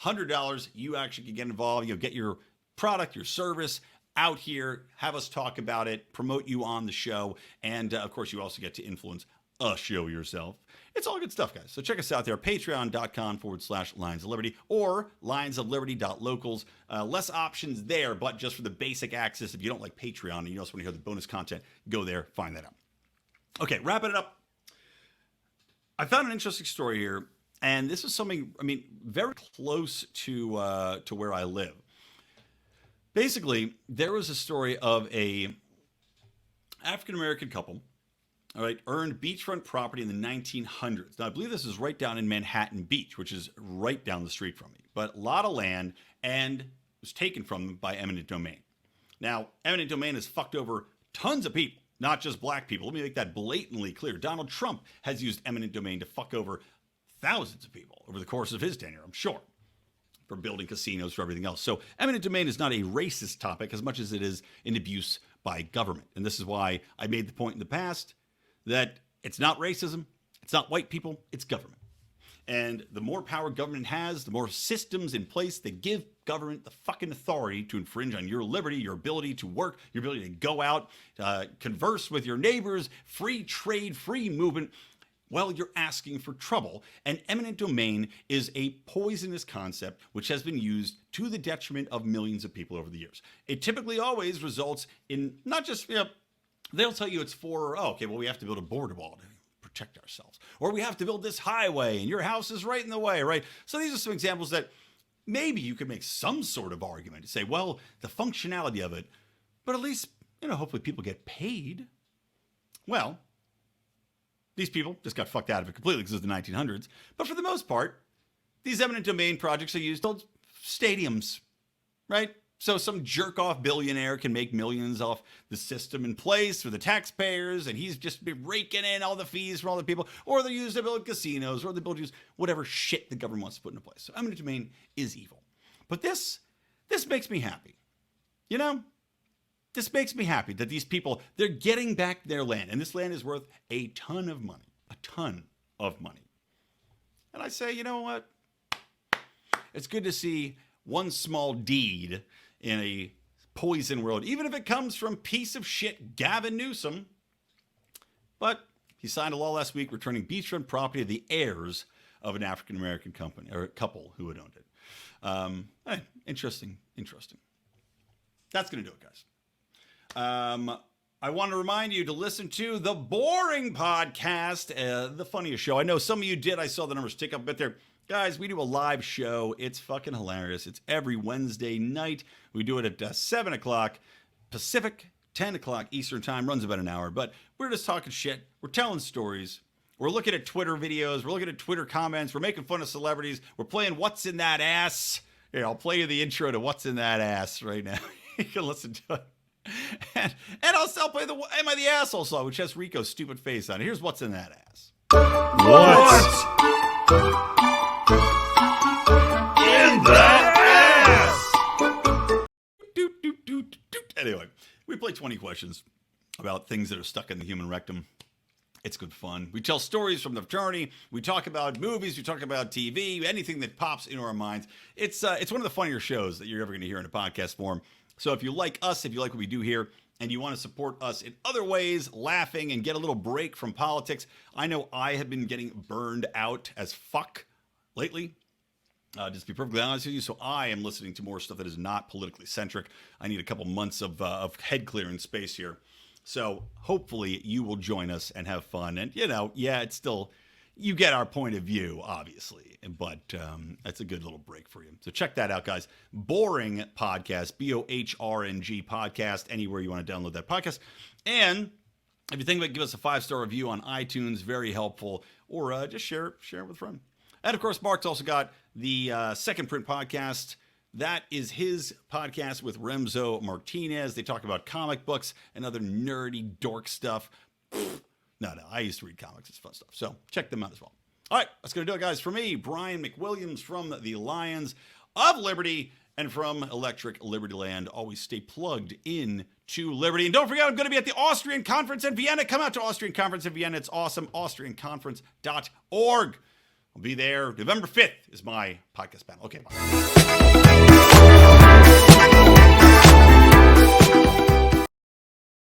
$100, you actually can get involved. You'll get your product, your service out here, have us talk about it, promote you on the show, and of course, you also get to influence a show yourself. It's all good stuff, guys. So check us out there, patreon.com/Lions of Liberty or lionsofliberty.locals. Less options there, but just for the basic access. If you don't like Patreon and you also want to hear the bonus content, go there, find that out. Okay, wrapping it up. I found an interesting story here. And this is something, very close to where I live. Basically, there was a story of a African-American couple, all right, earned beachfront property in the 1900s. Now, I believe this is right down in Manhattan Beach, which is right down the street from me. But a lot of land, and was taken from them by eminent domain. Now, eminent domain has fucked over tons of people, not just black people. Let me make that blatantly clear. Donald Trump has used eminent domain to fuck over thousands of people over the course of his tenure, I'm sure, for building casinos, for everything else. So eminent domain is not a racist topic as much as it is an abuse by government. And this is why I made the point in the past that it's not racism, it's not white people, it's government. And the more power government has, the more systems in place that give government the fucking authority to infringe on your liberty, your ability to work, your ability to go out, converse with your neighbors, free trade, free movement. Well, you're asking for trouble, and eminent domain is a poisonous concept which has been used to the detriment of millions of people over the years. It typically always results in not just, they'll tell you it's for, we have to build a border wall to protect ourselves, or we have to build this highway, and your house is right in the way, right? So these are some examples that maybe you could make some sort of argument to say, well, the functionality of it, but at least, hopefully people get paid. Well, these people just got fucked out of it completely because of the 1900s. But for the most part, these eminent domain projects are used on stadiums, right? So some jerk-off billionaire can make millions off the system in place for the taxpayers, and he's just been raking in all the fees from all the people, or they're used to build casinos, or they're built to use whatever shit the government wants to put into place. So eminent domain is evil. But this makes me happy. This makes me happy that these people, they're getting back their land, and this land is worth a ton of money. And I say, you know what? It's good to see one small deed in a poison world, even if it comes from piece of shit Gavin Newsom. But he signed a law last week returning beachfront property to the heirs of an African-American company or couple who had owned it. Interesting. that's going to do it, guys. I want to remind you to listen to the Boring Podcast, the funniest show. I know some of you did. I saw the numbers tick up a bit there. Guys, we do a live show. It's fucking hilarious. It's every Wednesday night. We do it at 7 o'clock Pacific, 10 o'clock Eastern time. Runs about an hour. But we're just talking shit. We're telling stories. We're looking at Twitter videos. We're looking at Twitter comments. We're making fun of celebrities. We're playing What's in That Ass. Here, I'll play you the intro to What's in That Ass right now. You can listen to it. And I'll play the Am I the Asshole song, which has Rico's stupid face on it. Here's What's in That Ass. What's in that ass? Anyway, we play 20 questions about things that are stuck in the human rectum. It's good fun. We tell stories from the fraternity. We talk about movies. We talk about TV, anything that pops into our minds. It's one of the funnier shows that you're ever going to hear in a podcast form. So if you like us, if you like what we do here, and you want to support us in other ways, laughing and get a little break from politics, I know I have been getting burned out as fuck lately. Just to be perfectly honest with you, so I am listening to more stuff that is not politically centric. I need a couple months of head clearing space here. So hopefully you will join us and have fun. And, it's still, you get our point of view, obviously. But that's a good little break for you. So check that out, guys. Boring Podcast, BOHRNG Podcast, anywhere you want to download that podcast. And if you think about it, give us a 5-star review on iTunes, very helpful. Or just share it with a friend. And, of course, Mark's also got the Second Print Podcast. That is his podcast with Remzo Martinez. They talk about comic books and other nerdy dork stuff. No, I used to read comics. It's fun stuff. So check them out as well. All right, that's going to do it, guys. For me, Brian McWilliams from the Lions of Liberty and from Electric Liberty Land. Always stay plugged in to Liberty. And don't forget, I'm going to be at the Austrian Conference in Vienna. Come out to Austrian Conference in Vienna. It's awesome. AustrianConference.org. I'll be there. November 5th is my podcast panel. Okay, bye.